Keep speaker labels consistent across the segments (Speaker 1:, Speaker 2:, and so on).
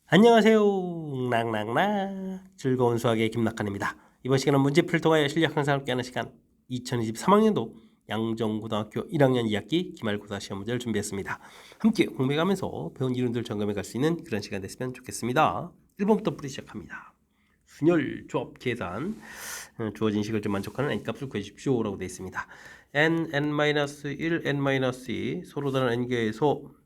Speaker 1: 안녕하세요. 낭낭낭 즐거운 수학의 김낙한입니다. 이번 시간은 문제풀이를 통하여 실력 향상을 함께하는 시간 2023학년도 양정고등학교 1학년 2학기 기말고사 시험 문제를 준비했습니다. 함께 공부해가면서 배운 이론들 점검해 갈 수 있는 그런 시간 됐으면 좋겠습니다. 1번부터 풀이 시작합니다. 순열, 조합, 계산 주어진 식을 좀 만족하는 n값을 구해주십시오 라고 되어 있습니다. n, n-1, n-2 서로 다른 n개의 소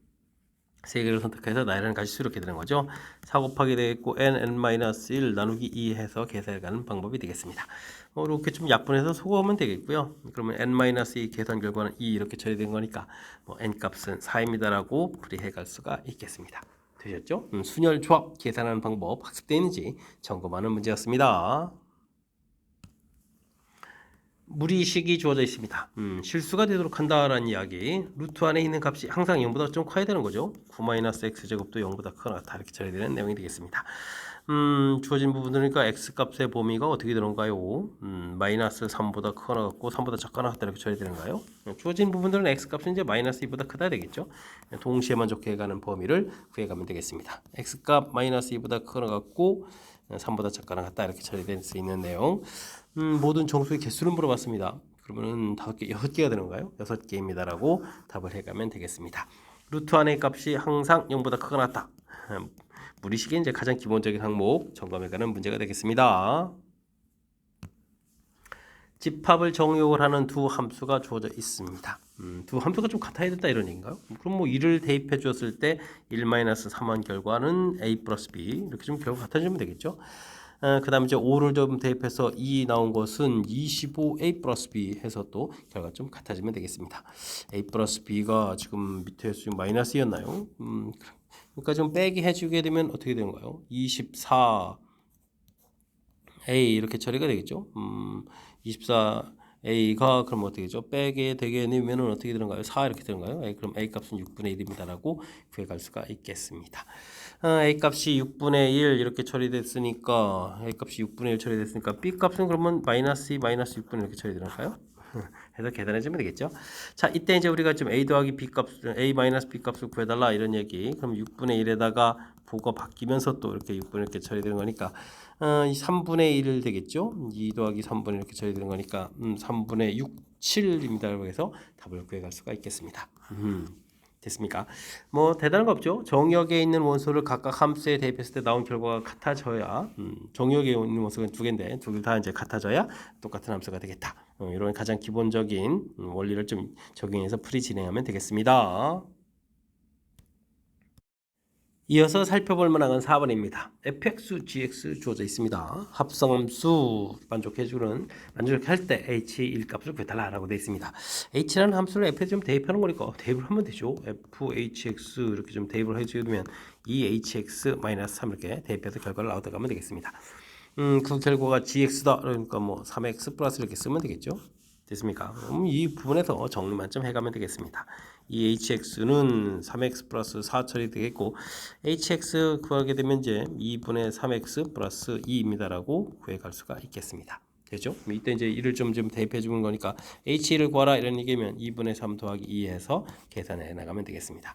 Speaker 1: 세 개를 선택해서 나열하는 가지수 이렇게 되는 거죠. 4 곱하기 되겠고 n-1 나누기 2 해서 계산해가는 방법이 되겠습니다. 이렇게 좀 약분해서 소거하면 되겠고요. 그러면 n-2 계산 결과는 2 이렇게 처리된 거니까 n값은 4입니다라고 풀이해갈 수가 있겠습니다. 되셨죠? 순열 조합 계산하는 방법 학습되어 있는지 점검하는 문제였습니다. 무리식이 주어져 있습니다. 실수가 되도록 한다라는 이야기. 루트 안에 있는 값이 항상 0보다 좀 커야 되는 거죠. 9-x제곱도 0보다 크거나 같다 이렇게 처리되는 내용이 되겠습니다. 주어진 부분들이니까 x값의 범위가 어떻게 되는가요? 마이너스 3보다 크거나 같고 3보다 작거나 같다 이렇게 처리되는가요? 주어진 부분들은 x값은 이제 마이너스 2보다 크다 되겠죠. 동시에 만족해가는 범위를 구해가면 되겠습니다. x값 마이너스 2보다 크거나 같고 3보다 작거나 같다 이렇게 처리될 수 있는 내용. 모든 정수의 개수를 물어봤습니다. 그러면 5개, 6개가 되는가요? 6개입니다라고 답을 해가면 되겠습니다. 루트 안의 값이 항상 0보다 크거나 같다. 무리식의 이제 가장 기본적인 항목 점검해가는 문제가 되겠습니다. 집합을 정의역을 하는 두 함수가 주어져 있습니다. 두 함수가 좀 같아야 된다 이런 얘기인가요? 그럼 1을 대입해 주었을 때 1-3한 결과는 a 플러스 b 이렇게 좀 결과 같아지면 되겠죠. 그 다음에 이제 5를 좀 대입해서 2 나온 것은 25a 플러스 b 해서 또 결과 좀 같아지면 되겠습니다. a 플러스 b가 지금 밑에 지금 마이너스였나요? 그러니까 좀 빼기 해주게 되면 어떻게 되는가요? 24a 이렇게 처리가 되겠죠. 24a가 그럼 어떻게 되죠? 빼게 되게 되면 어떻게 되는가요? 4 이렇게 되는가요? 그럼 a 값은 6분의 1입니다라고 구해갈 수가 있겠습니다. a 값이 6분의 1 이렇게 처리됐으니까 a 값이 6분의 1 처리됐으니까 b 값은 그러면 마이너스 2 마이너스 6분의 이렇게 처리되나요? 해서 계산해주면 되겠죠. 자, 이때 이제 우리가 좀 a 더하기 b 값, a 마이너스 b 값을 구해달라 이런 얘기. 그럼 6분의 1에다가 부가 바뀌면서 또 이렇게 6분의 이렇게 처리되는 거니까 3분의 1 되겠죠. 2 더하기 3분의 이렇게 처리되는 거니까 3분의 6, 7입니다. 그래서 답을 구해갈 수가 있겠습니다. 됐습니까? 뭐 대단한 거 없죠. 정역에 있는 원소를 각각 함수에 대입했을 때 나온 결과가 같아져야 정역에 있는 원소가 두 개인데 두 개 다 이제 같아져야 똑같은 함수가 되겠다. 이런 가장 기본적인 원리를 좀 적용해서 풀이 진행하면 되겠습니다. 이어서 살펴볼 만한 건 4번입니다. fx, gx 주어져 있습니다. 합성함수 만족할 때 h 1값을 구해달라고 되어 있습니다. h라는 함수를 f에 좀 대입하는 거니까 대입을 하면 되죠. fhx 이렇게 좀 대입을 해주면 2hx-3 이렇게 대입해서 결과를 나오다 가면 되겠습니다. 그 결과가 gx다. 그러니까 뭐 3x 플러스 이렇게 쓰면 되겠죠. 됐습니까? 이 부분에서 정리만 좀 해가면 되겠습니다. 이 hx는 3x 플러스 4 처리되겠고 hx 구하게 되면 이제 2분의 3x 플러스 2입니다라고 구해갈 수가 있겠습니다. 되죠? 이때 이제 1을 좀 대입해 주는 거니까 h1을 구하라 이런 얘기면 2분의 3 더하기 2 해서 계산해 나가면 되겠습니다.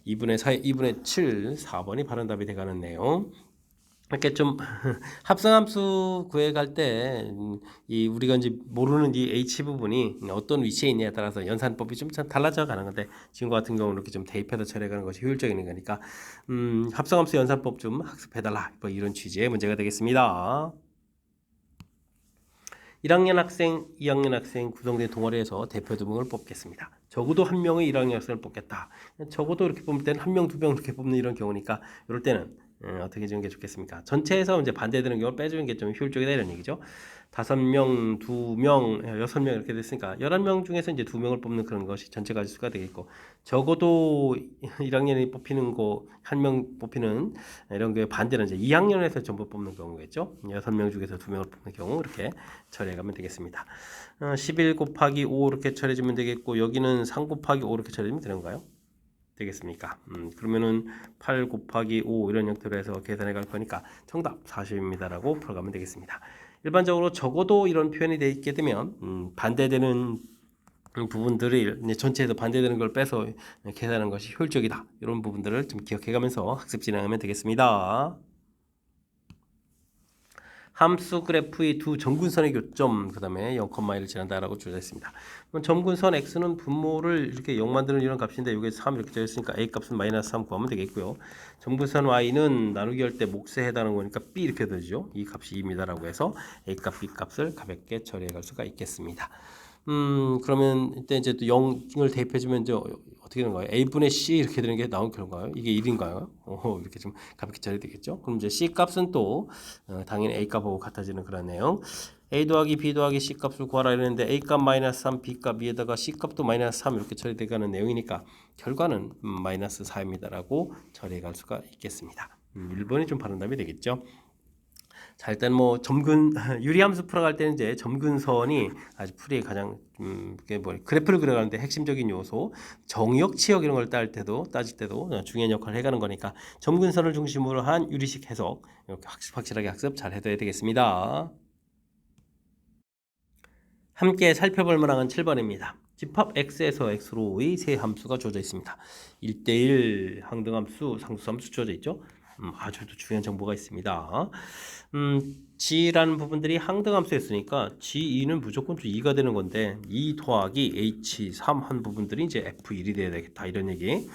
Speaker 1: 2분의 4, 2분의 7, 4번이 바른 답이 돼가는 내용. 이렇게 좀 합성함수 구해갈 때 이 우리가 이제 모르는 이 h 부분이 어떤 위치에 있냐에 따라서 연산법이 좀 달라져 가는 건데 지금과 같은 경우는 이렇게 좀 대입해서 처리하는 것이 효율적인 거니까 합성함수 연산법 좀 학습해달라 뭐 이런 취지의 문제가 되겠습니다. 1학년 학생, 2학년 학생 구성된 동아리에서 대표 두 명을 뽑겠습니다. 적어도 한 명의 1학년 학생을 뽑겠다. 적어도 이렇게 뽑을 때는 한 명, 두 명 이렇게 뽑는 이런 경우니까 이럴 때는 어떻게 주는 게 좋겠습니까? 전체에서 이제 반대되는 경우를 빼주는 게 좀 효율적이다 이런 얘기죠. 5명, 2명, 6명 이렇게 됐으니까 11명 중에서 이제 2명을 뽑는 그런 것이 전체 가지수가 되겠고 적어도 1학년이 뽑히는 거, 한 명 뽑히는 이런 게 반대는 이제 2학년에서 전부 뽑는 경우겠죠. 6명 중에서 2명을 뽑는 경우 이렇게 처리해 가면 되겠습니다. 11 곱하기 5 이렇게 처리해주면 되겠고 여기는 3 곱하기 5 이렇게 처리하면 되는가요? 되겠습니까? 그러면은 8 곱하기 5 이런 형태로 해서 계산해 갈 거니까 정답 40입니다라고 풀어가면 되겠습니다. 일반적으로 적어도 이런 표현이 되어 있게 되면 반대되는 부분들이 이제 전체에서 반대되는 걸 빼서 계산하는 것이 효율적이다. 이런 부분들을 좀 기억해가면서 학습 진행하면 되겠습니다. 함수 그래프의 두 점근선의 교점, 그 다음에 0,1을 지난다라고 주어졌습니다. 점근선 x는 분모를 이렇게 0 만드는 이런 값인데 여기에 3 이렇게 되어있으니까 a 값은 마이너스 3 구하면 되겠고요. 점근선 y는 나누기 할 때 몫에 해당하는 거니까 b 이렇게 되죠. 이 값이 2입니다라고 해서 a 값, b 값을 가볍게 처리해 갈 수가 있겠습니다. 그러면 이때 이제 또 0을 대입해주면 이제 어떻게 되는 거예요? a분의 c 이렇게 되는 게 나온 결과가요? 이게 1인가요? 이렇게 좀 가볍게 처리 되겠죠? 그럼 이제 c 값은 또 당연히 a 값하고 같아지는 그런 내용. a 더하기 b 더하기 c 값을 구하라 이랬는데 a 값 마이너스 3, b 값 위에다가 c 값도 마이너스 3 이렇게 처리돼가는 내용이니까 결과는 마이너스 4입니다라고 처리해 갈 수가 있겠습니다. 1번이 좀 바른 답이 되겠죠? 자, 일단 뭐 유리함수 풀어갈 때는 이제 점근선이 아주 풀이에 가장 그래프를 그려가는데 핵심적인 요소, 정역, 치역 이런 걸 따질 때도 중요한 역할을 해가는 거니까 점근선을 중심으로 한 유리식 해석 이렇게 확실하게 학습 잘 해둬야 되겠습니다. 함께 살펴볼 만한 7번입니다. 집합 x에서 x로의 세 함수가 주어져 있습니다. 1대1 항등함수, 상수함수 주어져 있죠. 아주 중요한 정보가 있습니다. g라는 부분들이 항등함수였으니까 g2는 무조건 2가 되는 건데 2 더하기 h3 한 부분들이 이제 f1이 돼야 되겠다 이런 얘기.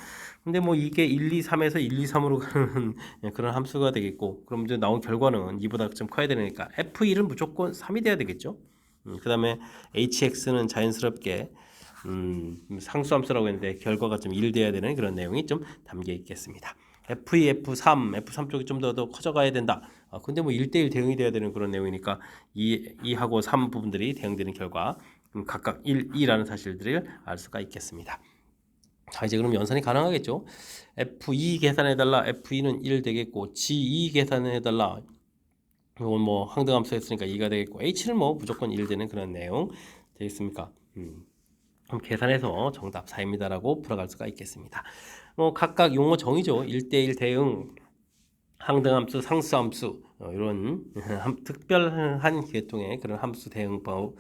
Speaker 1: 근데 뭐 이게 1, 2, 3에서 1, 2, 3으로 가는 그런 함수가 되겠고 그럼 이제 나온 결과는 2보다 좀 커야 되니까 f1은 무조건 3이 돼야 되겠죠. 그 다음에 hx는 자연스럽게 상수함수라고 했는데 결과가 좀 1 돼야 되는 그런 내용이 좀 담겨 있겠습니다. F2, F3 쪽이 좀 더 커져가야 된다. 근데 뭐 1대1 대응이 돼야 되는 그런 내용이니까 2하고 3 부분들이 대응되는 결과 각각 1, 2라는 사실들을 알 수가 있겠습니다. 자, 이제 그럼 연산이 가능하겠죠? F2 계산해달라. F2는 1 되겠고 G2 계산해달라. 이건 뭐 항등함수 했으니까 2가 되겠고 H는 뭐 무조건 1 되는 그런 내용 되겠습니까? 그럼 계산해서 정답 4입니다라고 풀어갈 수가 있겠습니다. 뭐 각각 용어 정의죠. 1대1 대응, 항등함수, 상수함수 이런 특별한 계통의 그런 함수 대응법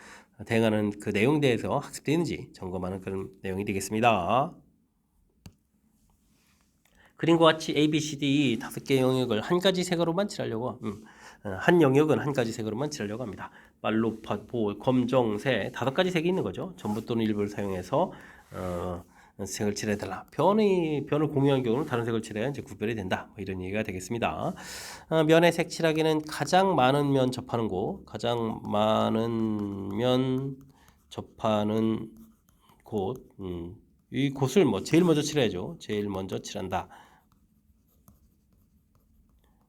Speaker 1: 대응하는 그 내용에 대해서 학습되는지 점검하는 그런 내용이 되겠습니다. 그림과 같이 A, B, C, D 5개의 영역을 한 가지 색으로만 칠하려고 한 영역은 한 가지 색으로만 칠하려고 합니다. 빨로, 보, 검정, 새 5가지 색이 있는 거죠. 전부 또는 일부를 사용해서 색을 칠해달라. 변을 공유한 경우는 다른 색을 칠해야 이제 구별이 된다. 뭐 이런 얘기가 되겠습니다. 면의 색 칠하기는 가장 많은 면 접하는 곳, 가장 많은 면 접하는 곳, 이 곳을 뭐 제일 먼저 칠해야죠. 제일 먼저 칠한다.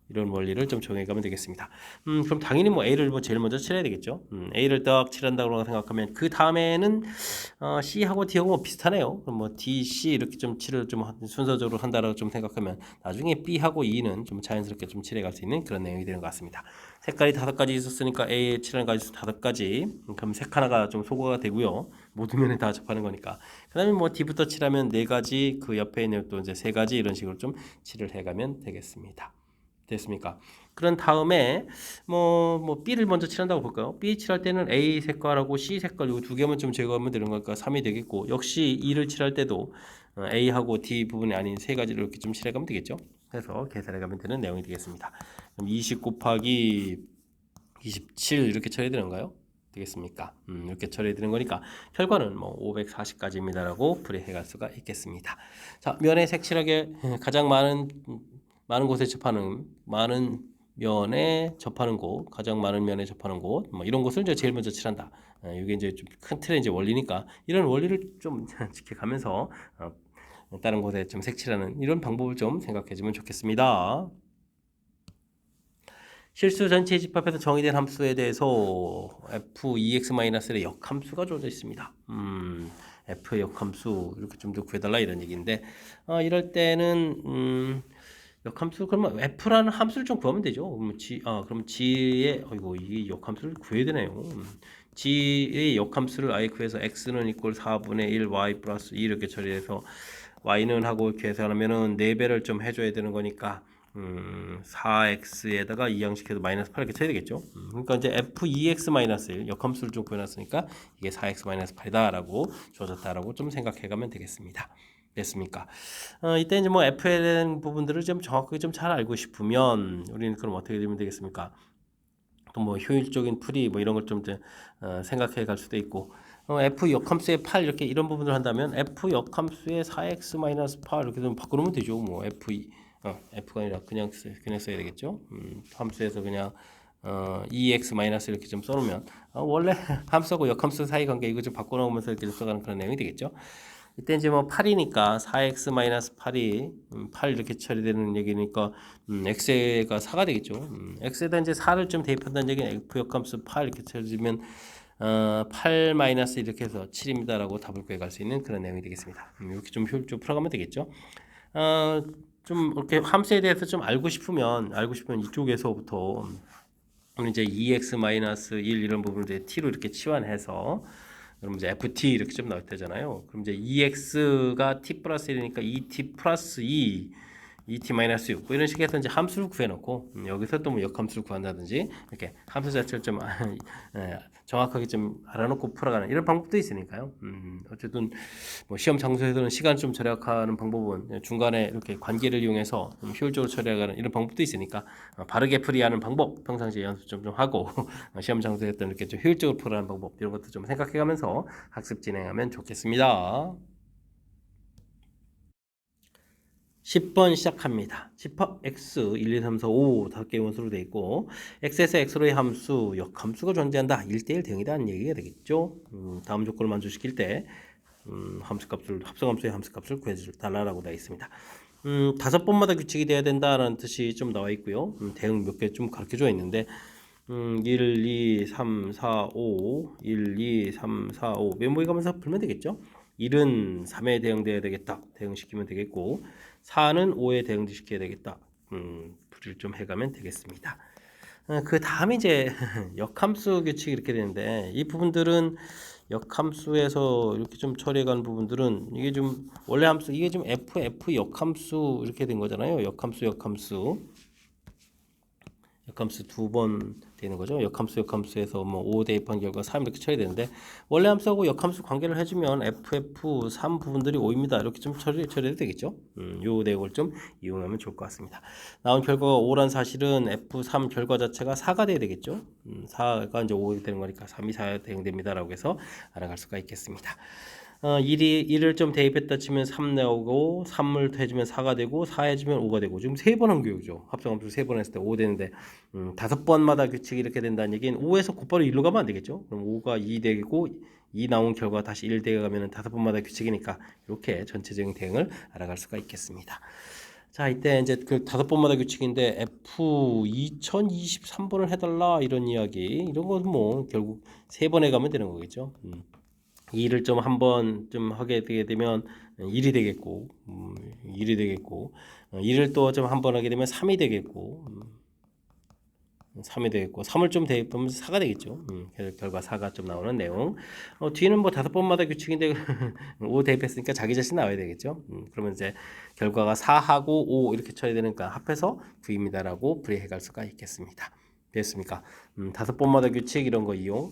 Speaker 1: 이런 원리를 좀 정해가면 되겠습니다. 그럼 당연히 뭐 A를 뭐 제일 먼저 칠해야 되겠죠. A를 딱 칠한다고 생각하면 그 다음에는 C하고 D하고 뭐 비슷하네요. 그럼 뭐 D, C 이렇게 좀 칠을 좀 순서적으로 한다라고 좀 생각하면 나중에 B하고 E는 좀 자연스럽게 좀 칠해갈 수 있는 그런 내용이 되는 것 같습니다. 색깔이 5가지 있었으니까 A에 칠하는 가지 5가지. 그럼 색 하나가 좀 소거가 되고요. 모든 면에 다 접하는 거니까. 그다음에 뭐 D부터 칠하면 4가지, 그 옆에 있는 또 이제 3가지 이런 식으로 좀 칠을 해가면 되겠습니다. 됐습니까? 그런 다음에 뭐 B를 먼저 칠한다고 볼까요? B 칠할 때는 A 색깔하고 C 색깔 이 두 개만 좀 제거하면 되는 거니까 3이 되겠고 역시 E를 칠할 때도 A하고 D 부분이 아닌 3가지를 이렇게 좀 칠해가면 되겠죠? 그래서 계산해가면 되는 내용이 되겠습니다. 그럼 20 곱하기 27 이렇게 처리되는가요? 되겠습니까? 이렇게 처리되는 거니까 결과는 뭐 540까지입니다라고 풀이해갈 수가 있겠습니다. 자, 면의 색칠하게 가장 많은 곳에 접하는 많은 면에 접하는 곳, 가장 많은 면에 접하는 곳, 뭐 이런 곳을 이제 제일 먼저 칠한다. 이게 이제 좀 큰 틀의 이제 원리니까 이런 원리를 좀 지켜가면서 다른 곳에 좀 색칠하는 이런 방법을 좀 생각해주면 좋겠습니다. 실수 전체 집합에서 정의된 함수에 대해서 f2x-의 역함수가 주어져 있습니다. f의 역함수 이렇게 좀 더 구해달라 이런 얘기인데 이럴 때는 역함수 그러면 f라는 함수를 좀 구하면 되죠. 그럼 g의 이게 역함수를 구해야 되네요. g의 역함수를 아예 구해서 x는 이꼴 4분의 1 y 플러스 2 이렇게 처리해서 y는 하고 계산하면은 4배를 좀 해줘야 되는 거니까 4x에다가 이항시켜서 마이너스 8 이렇게 쳐야 되겠죠. 그러니까 이제 f2x 마이너스 1 역함수를 좀 구해놨으니까 이게 4x 마이너스 8이다라고 주어졌다라고 좀 생각해가면 되겠습니다. 됐습니까? 이때 이제 뭐 f에 대한 부분들을 좀 정확하게 좀 잘 알고 싶으면 우리는 그럼 어떻게 되면 되겠습니까? 또 뭐 효율적인 풀이 뭐 이런 걸 좀 생각해 갈 수도 있고 f 역함수의 8 이렇게 이런 부분을 한다면 f 역함수의 4x 마이너스 8 이렇게 좀 바꾸면 되죠. 뭐 f가 아니라 그냥 써야 되겠죠. 함수에서 그냥 2x 마이너스 이렇게 좀 써놓으면 원래 함수하고 역함수 사이 관계 이거 좀 바꿔놓으면서 이렇게 써가는 그런 내용이 되겠죠. 이때 이제 뭐 8이니까 4x 마이너스 8이 8 이렇게 처리되는 얘기니까 x가 4가 되겠죠. x에다 이제 4를 좀 대입한다는 얘기는 f 역함수 8 이렇게 처리되면 8 마이너스 이렇게 해서 7입니다라고 답을 구해갈 수 있는 그런 내용이 되겠습니다. 이렇게 좀 효율적으로 풀어가면 되겠죠. 좀 이렇게 함수에 대해서 좀 알고 싶으면 이쪽에서부터 이제 2x 마이너스 1 이런 부분을 이제 t로 이렇게 치환해서 그럼 이제 ft 이렇게 좀 나올 때잖아요. 그럼 이제 2x가 t 플러스 1이니까 2t 플러스 2 2t 마이너스 6 이런 식으로 해서 이제 함수를 구해놓고 여기서 또 뭐 역함수를 구한다든지 이렇게 함수 자체를 좀 정확하게 좀 알아놓고 풀어가는 이런 방법도 있으니까요. 어쨌든 뭐 시험 장소에서는 시간 좀 절약하는 방법은 중간에 이렇게 관계를 이용해서 좀 효율적으로 처리하는 이런 방법도 있으니까 바르게 풀이하는 방법 평상시에 연습 좀 하고 시험 장소에서 이렇게 좀 효율적으로 풀어가는 방법 이런 것도 좀 생각해가면서 학습 진행하면 좋겠습니다. 10번 시작합니다. 10번 x 1, 2, 3, 4, 5 5개 원수로 되어 있고 x에서 x로의 함수, 역함수가 존재한다. 1대1 대응이라는 얘기가 되겠죠. 다음 조건을 만족시킬 때 합성함수의 함수값을 구해달라고 되어 있습니다. 5번마다 규칙이 돼야 된다라는 뜻이 좀 나와 있고요. 대응 몇 개 좀 가르쳐져 있는데 1, 2, 3, 4, 5 1, 2, 3, 4, 5 메모해 가면서 풀면 되겠죠. 1은 3에 대응돼야 되겠다. 대응시키면 되겠고 4는 5에 대응시켜야 되겠다. 풀이를 좀 해가면 되겠습니다. 그 다음에 이제 역함수 규칙이 이렇게 되는데 이 부분들은 역함수에서 이렇게 좀 처리해가는 부분들은 이게 좀 원래 함수 이게 좀 f 역함수 이렇게 된 거잖아요. 역함수 두 번 되는 거죠. 역함수에서 뭐 5 대입한 결과 3 이렇게 처리되는데 원래 함수하고 역함수 관계를 해주면 FF3 부분들이 5입니다. 이렇게 좀 처리해도 되겠죠. 요 내용을 좀 이용하면 좋을 것 같습니다. 나온 결과가 5란 사실은 F3 결과 자체가 4가 돼야 되겠죠. 4가 이제 5가 되는 거니까 3이 4에 대응됩니다라고 해서 알아갈 수가 있겠습니다. 1을 좀 대입했다 치면 3 나오고 3을 해주면 4가 되고 4 해주면 5가 되고 지금 3번 한 교육이죠. 합성함수 3번 했을 때 5 되는데 5번마다 규칙이 이렇게 된다는 얘기는 5에서 곧바로 1로 가면 안 되겠죠. 그럼 5가 2 되고 2 나온 결과 다시 1 되어가면 5번마다 규칙이니까 이렇게 전체적인 대응을 알아갈 수가 있겠습니다. 자, 이때 이제 그 5번마다 규칙인데 F 2023번을 해달라 이런 이야기 이런 건 뭐 결국 3번에 가면 되는 거겠죠. 2를 좀 한 번 좀 하게 되면 1이 되겠고 2를 또 좀 한 번 하게 되면 3이 되겠고 3이 되겠고 3을 좀 대입하면 4가 되겠죠. 결과 4가 좀 나오는 내용. 뒤는 뭐 5번마다 규칙인데 5 대입했으니까 자기 자신 나와야 되겠죠. 그러면 이제 결과가 4하고 5 이렇게 쳐야 되니까 합해서 9입니다라고 풀이해 갈 수가 있겠습니다. 됐습니까? 5번마다 규칙 이런 거 이용.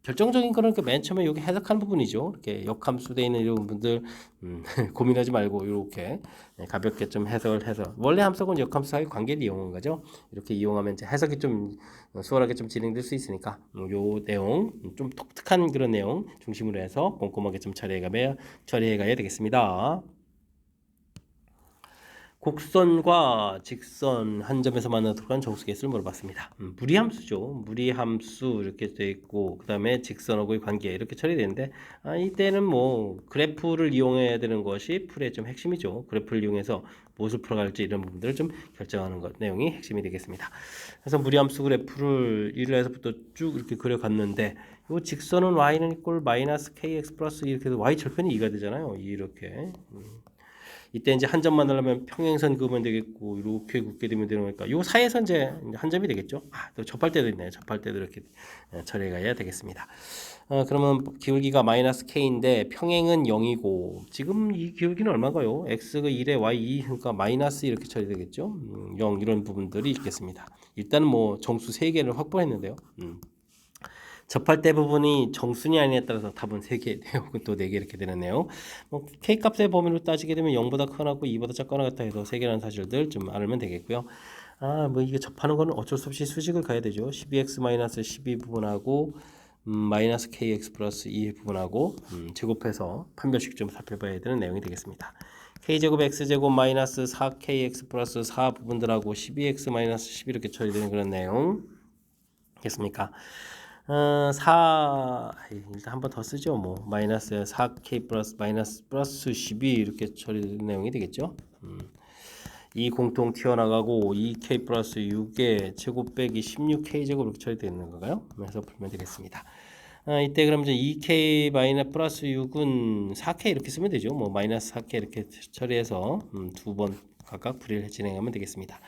Speaker 1: 결정적인 거는 그 맨 처음에 여기 해석하는 부분이죠. 이렇게 역함수 되어 있는 이런 분들 고민하지 말고 이렇게 가볍게 좀 해석을 해서 원래 함수하고 역함수 사이 관계를 이용한 거죠. 이렇게 이용하면 이제 해석이 좀 수월하게 좀 진행될 수 있으니까 요 내용 좀 독특한 그런 내용 중심으로 해서 꼼꼼하게 좀 처리해 가야 되겠습니다. 곡선과 직선 한 점에서 만나도록 한 정수계수를 물어봤습니다. 무리함수죠. 무리함수 이렇게 되어 있고 그 다음에 직선하고의 관계 이렇게 처리되는데 이때는 뭐 그래프를 이용해야 되는 것이 풀의 좀 핵심이죠. 그래프를 이용해서 무엇을 풀어갈지 이런 부분들을 좀 결정하는 것 내용이 핵심이 되겠습니다. 그래서 무리함수 그래프를 1에서부터 쭉 이렇게 그려갔는데 이 직선은 y는 이꼴 마이너스 kx 플러스 이렇게 해서 y 절편이 2가 되잖아요. 이렇게 이때 이제 한 점 만들려면 평행선 그으면 되겠고 이렇게 긋게 되면 되는 거니까 요 사이에서 이제 한 점이 되겠죠. 또 접할 때도 있네요. 접할 때도 이렇게 처리가 해야 되겠습니다. 그러면 기울기가 마이너스 k인데 평행은 0이고 지금 이 기울기는 얼마인가요? x가 1에 y 2 그러니까 마이너스 이렇게 처리되겠죠. 0 이런 부분들이 있겠습니다. 일단은 뭐 정수 3개를 확보했는데요. 접할 때 부분이 정수냐 아니냐에 따라서 답은 3개, 혹은 또 4개 이렇게 되는데요. 뭐 K값의 범위로 따지게 되면 0보다 크거나 2보다 작거나 같다 해서 3개라는 사실들 좀 알면 되겠고요. 뭐 이게 접하는 거는 어쩔 수 없이 수식을 가야 되죠. 12x-12 부분하고 마이너스 kx 플러스 2 부분하고 제곱해서 판별식 좀 살펴봐야 되는 내용이 되겠습니다. k제곱 x제곱 마이너스 4kx 플러스 4 부분들하고 12x 마이너스 10 이렇게 처리되는 그런 내용 겠습니까? 일단 한 번 더 쓰죠. 뭐 마이너스 4k 플러스 마이너스 플러스 12 이렇게 처리되는 내용이 되겠죠. 이 공통 튀어나가고 2k 플러스 6의 제곱 빼기 16k 제곱으로 처리되는 건가요? 그래서 풀면 되겠습니다. 이때 그럼 이제 2k 마이너스 플러스 6은 4k 이렇게 쓰면 되죠. 뭐 마이너스 4k 이렇게 처리해서 두 번 각각 풀이를 진행하면 되겠습니다.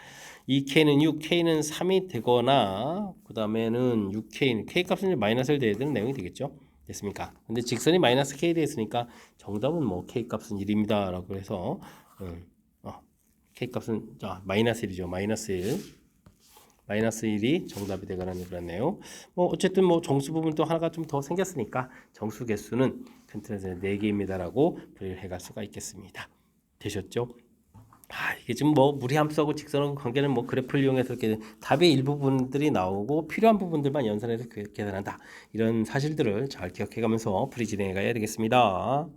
Speaker 1: 2k는 6, k는 3이 되거나 그 다음에는 6k, k 값은 마이너스를 대야 되는 내용이 되겠죠. 됐습니까? 근데 직선이 마이너스 k 되어 있으니까 정답은 뭐 k 값은 1입니다 라고 해서 k 값은 마이너스 1이죠. 마이너스 1. 마이너스 1이 정답이 되거나 그렇네요. 뭐 어쨌든 뭐 정수 부분 또 하나가 좀 더 생겼으니까 정수 개수는 큰 틀에서 4개입니다라고 분리를 해갈 수가 있겠습니다. 되셨죠? 이게 지금 뭐 무리함수하고 직선하고 관계는 뭐 그래프를 이용해서 이렇게 답의 일부분들이 나오고 필요한 부분들만 연산해서 계산한다. 이런 사실들을 잘 기억해가면서 풀이 진행해 가야 되겠습니다.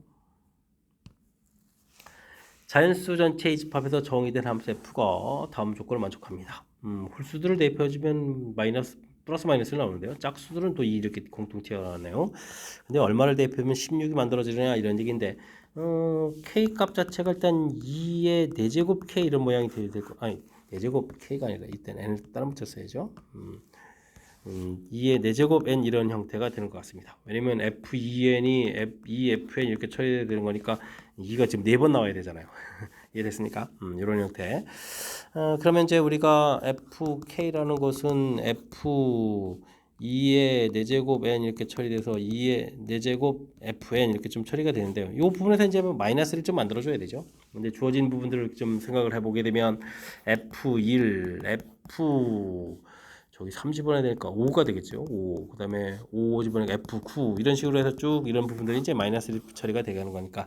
Speaker 1: 자연수 전체의 집합에서 정의된 함수 f가 다음 조건을 만족합니다. 홀수들을 대입해주면 마이너스 플러스 마이너스를 나오는데요. 짝수들은 또 이렇게 공통 튀어나왔네요. 근데 얼마를 대입하면 16이 만들어지느냐 이런 얘기인데 k 값 자체가 일단 2의 4제곱 k 이런 모양이 되야 되고 4제곱 k가 아니라 이때는 n을 따로 붙였어야죠. 2의 4제곱 n 이런 형태가 되는 것 같습니다. 왜냐면 f2n이 f2fn 이렇게 처리되는 거니까 2가 지금 4번 나와야 되잖아요. 이해됐습니까? 이런 형태. 그러면 이제 우리가 fk라는 것은 f2의 4제곱 n 이렇게 처리돼서 2의 4제곱 fn 이렇게 좀 처리가 되는데요. 이 부분에서 이제 마이너스를 좀 만들어줘야 되죠. 근데 주어진 부분들을 좀 생각을 해보게 되면 f1, f 저기 3 집어넣어야 되니까 5가 되겠죠. 5. 그 다음에 5 집어넣으니까 F9 이런 식으로 해서 쭉 이런 부분들이 이제 마이너스 처리가 되는 거니까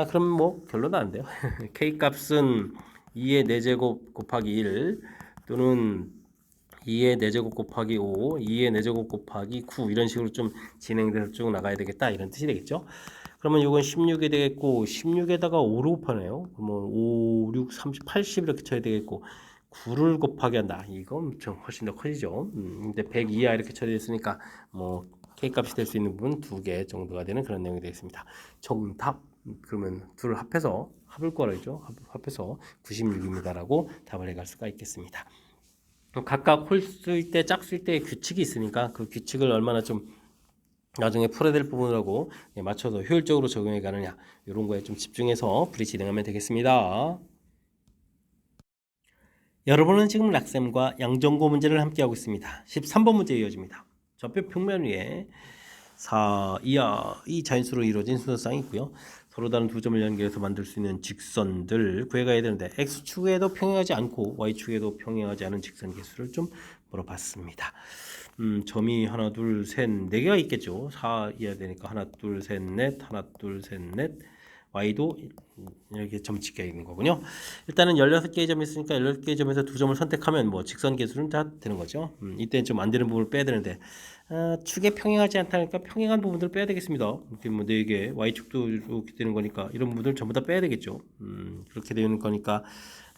Speaker 1: 그럼 뭐 결론은 안 돼요. K 값은 2의 4제곱 곱하기 1 또는 2의 4제곱 곱하기 5, 2의 4제곱 곱하기 9 이런 식으로 좀 진행돼서 쭉 나가야 되겠다 이런 뜻이 되겠죠. 그러면 이건 16이 되겠고 16에다가 5를 곱하네요. 그러면 5, 6, 30, 80 이렇게 쳐야 되겠고 9를 곱하기 한다. 이건 좀 훨씬 더 커지죠. 근데 100 이하 이렇게 처리됐으니까 뭐 K값이 될 수 있는 부분 2개 정도가 되는 그런 내용이 되겠습니다. 정답 그러면 둘을 합해서 합을 거라죠. 합해서 96입니다라고 답을 해갈 수가 있겠습니다. 각각 홀수일 때 짝수일 때의 규칙이 있으니까 그 규칙을 얼마나 좀 나중에 풀어야 될 부분하고 맞춰서 효율적으로 적용해 가느냐 이런 거에 좀 집중해서 풀이 진행하면 되겠습니다. 여러분은 지금 락셈과 양정고 문제를 함께하고 있습니다. 13번 문제 이어집니다. 좌표 평면 위에 4 이하의 자연수로 이루어진 순서쌍이 있고요. 서로 다른 두 점을 연결해서 만들 수 있는 직선들 구해가야 되는데 X축에도 평행하지 않고 Y축에도 평행하지 않은 직선 개수를 좀 물어봤습니다. 점이 하나, 둘, 셋, 4개가 있겠죠. 4 이하 되니까 하나, 둘, 셋, 넷, 하나, 둘, 셋, 넷. Y도 이렇게 점 찍혀 있는 거군요. 일단은 16개의 점이 있으니까 16개의 점에서 두 점을 선택하면 뭐 직선 개수는 다 되는 거죠. 이때는 좀 안 되는 부분을 빼야 되는데 축에 평행하지 않다니까 평행한 부분들을 빼야 되겠습니다. 이렇게 뭐 4개, Y축도 이렇게 되는 거니까 이런 부분들 전부 다 빼야 되겠죠. 그렇게 되는 거니까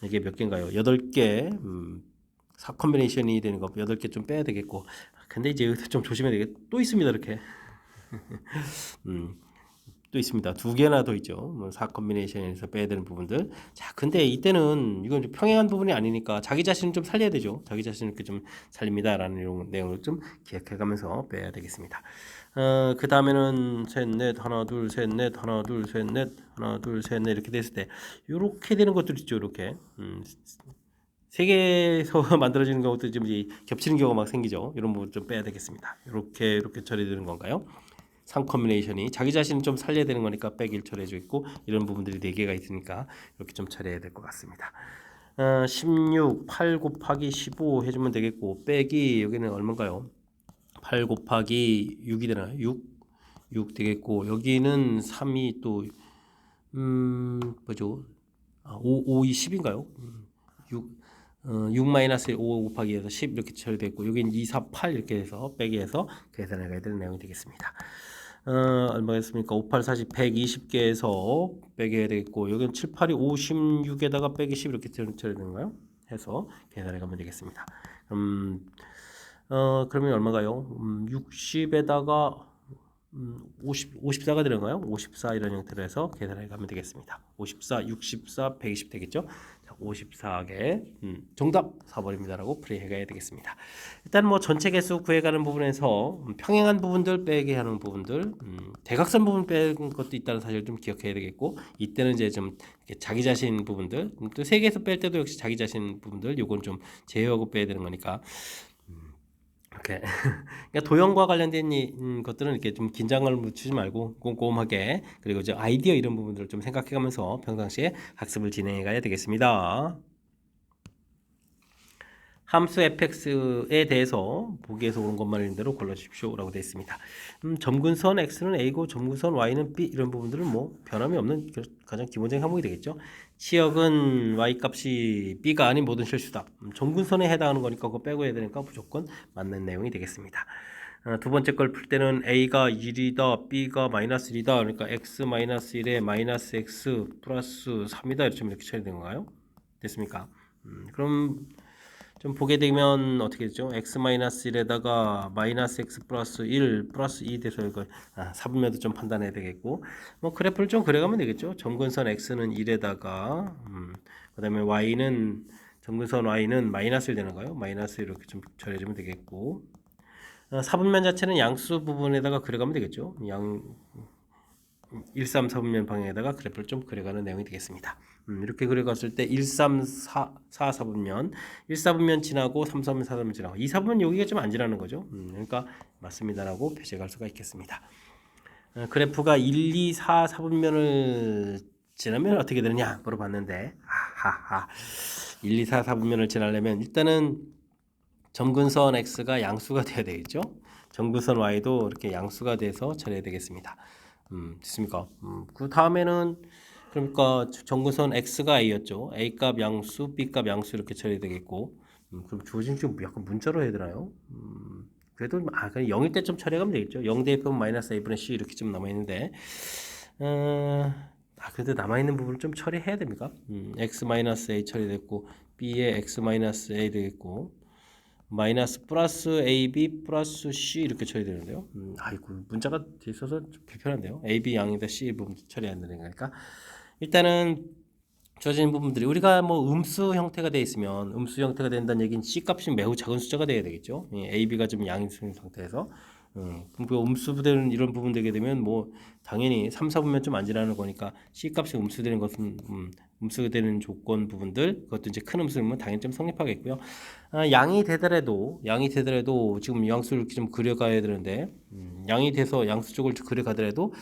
Speaker 1: 이게 몇 개인가요? 8개 4 컨비네이션이 되는 거 8개 좀 빼야 되겠고 근데 이제 좀 조심해야 되겠 또 있습니다. 이렇게 또 또 있습니다. 두 개나 더 있죠. 뭐 4 컴비네이션에서 빼야 되는 부분들. 자, 근데 이때는 이건 좀 평행한 부분이 아니니까 자기 자신을 좀 살려야 되죠. 자기 자신을 이렇게 좀 살립니다라는 이런 내용을 좀 기억해가면서 빼야 되겠습니다. 그 다음에는 셋, 넷, 하나, 둘, 셋, 넷, 하나, 둘, 셋, 넷, 하나, 둘, 셋, 넷 이렇게 됐을 때 이렇게 되는 것들 있죠. 이렇게 세 개에서 만들어지는 경우도 좀 겹치는 경우가 막 생기죠. 이런 부분 좀 빼야 되겠습니다. 이렇게 처리되는 건가요? 3 컴비네이션이 자기 자신을 좀 살려야 되는 거니까 빼기를 처리해주고 있고 이런 부분들이 4개가 있으니까 이렇게 좀 처리해야 될 것 같습니다. 16, 8 곱하기 15 해주면 되겠고 빼기 여기는 얼마인가요? 8 곱하기 6이 되나요? 6 되겠고 여기는 3이 또 뭐죠? 5, 2, 10인가요? 6 마이너스 5 곱하기 해서 10 이렇게 처리됐고 여기는 2, 4, 8 이렇게 해서 빼기 해서 계산해 가야 되는 내용이 되겠습니다. 얼마겠습니까? 5, 8, 40, 120개에서 빼기 해야 되겠고 여기는 7, 8이 56에다가 빼기 10 이렇게 처리되는가요? 해서 계산해 가면 되겠습니다. 그러면 얼마가요? 60에다가 54가 들어가요? 54 이런 형태로 해서 계산해 가면 되겠습니다. 54, 64, 120 되겠죠? 자, 54개 정답 4번입니다라고 풀이해 가야 되겠습니다. 일단 뭐 전체 개수 구해가는 부분에서 평행한 부분들 빼게 하는 부분들, 대각선 부분 빼는 것도 있다는 사실을 좀 기억해야 되겠고 이때는 이제 좀 자기 자신 부분들, 또 세 개에서 뺄 때도 역시 자기 자신 부분들, 요건 좀 제외하고 빼야 되는 거니까. 이렇게 그러니까 도형과 관련된 것들은 이렇게 좀 긴장감을 늦추지 말고 꼼꼼하게 그리고 이제 아이디어 이런 부분들을 좀 생각해가면서 평상시에 학습을 진행해 가야 되겠습니다. 함수 fx에 대해서 보기에서 오는 것만 있는 대로 골라주십시오 라고 되어 있습니다. 점근선 x는 a고 점근선 y는 b 이런 부분들은 뭐 변함이 없는 가장 기본적인 항목이 되겠죠. 치역은 y 값이 b가 아닌 모든 실수다. 점근선에 해당하는 거니까 그거 빼고 해야 되니까 무조건 맞는 내용이 되겠습니다. 두 번째 걸 풀 때는 a가 1이다 b가 마이너스 1이다 그러니까 x 마이너스 1에 마이너스 x 플러스 3이다 이렇게 처리된 건가요? 됐습니까? 그럼 좀 보게 되면 어떻게 되죠? x-1에다가 마이너스 x 플러스 1 플러스 2 돼서 이거 사분면도 좀 판단해야 되겠고 뭐 그래프를 좀 그려가면 되겠죠? 점근선 x는 1에다가 그 다음에 y는 점근선 y는 마이너스 1 되는 거예요. 마이너스 이렇게 좀 처리해주면 되겠고 사분면 자체는 양수 부분에다가 그려가면 되겠죠? 1, 3, 4분면 방향에다가 그래프를 좀 그려가는 내용이 되겠습니다. 이렇게 그려갔을 때 1, 3, 4, 4분면 1, 4분면 지나고 3, 4분면, 4분면 지나고 2, 4분면 여기가 좀 안 지나는 거죠. 그러니까 맞습니다라고 표시할 수가 있겠습니다. 그래프가 1, 2, 4, 4분면을 지나면 어떻게 되느냐 물어봤는데 1, 2, 4, 4분면을 지나려면 일단은 점근선 x가 양수가 돼야 되겠죠. 점근선 y도 이렇게 양수가 돼서 처리해야 되겠습니다. 됐습니까? 그 다음에는 그러니까 점근선 x가 a였죠. a 값 양수, b 값 양수 이렇게 처리되겠고, 그럼 주어진 좀 약간 문자로 해야 되나요? 그래도 그냥 0일 때 좀 처리하면 되겠죠. 0 대입하면 마이너스 a분의 c 이렇게 좀 남아 있는데, 그래도 남아 있는 부분을 좀 처리해야 됩니까? x 마이너스 a 처리됐고, b에 x 마이너스 a 되겠고. 마이너스 플러스 AB 플러스 C 이렇게 처리되는데요. 아이고 문자가 돼 있어서 좀 불편한데요. AB 양에다 C 부분 처리해야 되는 거니까 일단은 주어진 부분들이 우리가 뭐 음수 형태가 되어 있으면 음수 형태가 된다는 얘기는 C 값이 매우 작은 숫자가 돼야 되겠죠. AB가 좀 양인 상태에서 그럼 그 음수되는 이런 부분 되게 되면 뭐 당연히 3, 4분면 좀 안 지나는 거니까 C 값이 음수되는 것은 음수되는 조건 부분들 그것도 이제 큰 음수면 당연히 좀 성립하겠고요. 양이 되더라도 지금 양수를 이렇게 좀 그려가야 되는데 양이 돼서 양수 쪽을 그려가더라도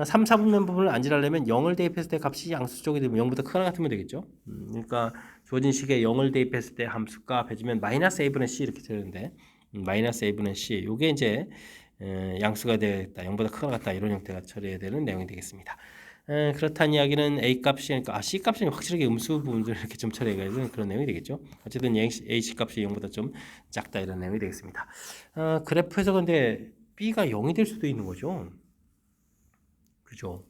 Speaker 1: 3, 4분면 부분을 안 지나려면 0을 대입했을 때 값이 양수 쪽이 되면 0보다 크거나 같으면 되겠죠. 그러니까 주어진 식에 0을 대입했을 때 함수값 해주면 마이너스 a분의 c 이렇게 되는데 마이너스 a분의 c 요게 이제 양수가 되겠다 0보다 크거나 같다 이런 형태가 처리해야 되는 내용이 되겠습니다. 그렇다는 이야기는 a 값이 그러니까 c 값이 확실하게 음수 부분들을 이렇게 좀 처리해야 되는 그런 내용이 되겠죠. 어쨌든 a c 값이 0보다 좀 작다 이런 내용이 되겠습니다. 그래프에서 근데 b가 0이 될 수도 있는 거죠. 그죠?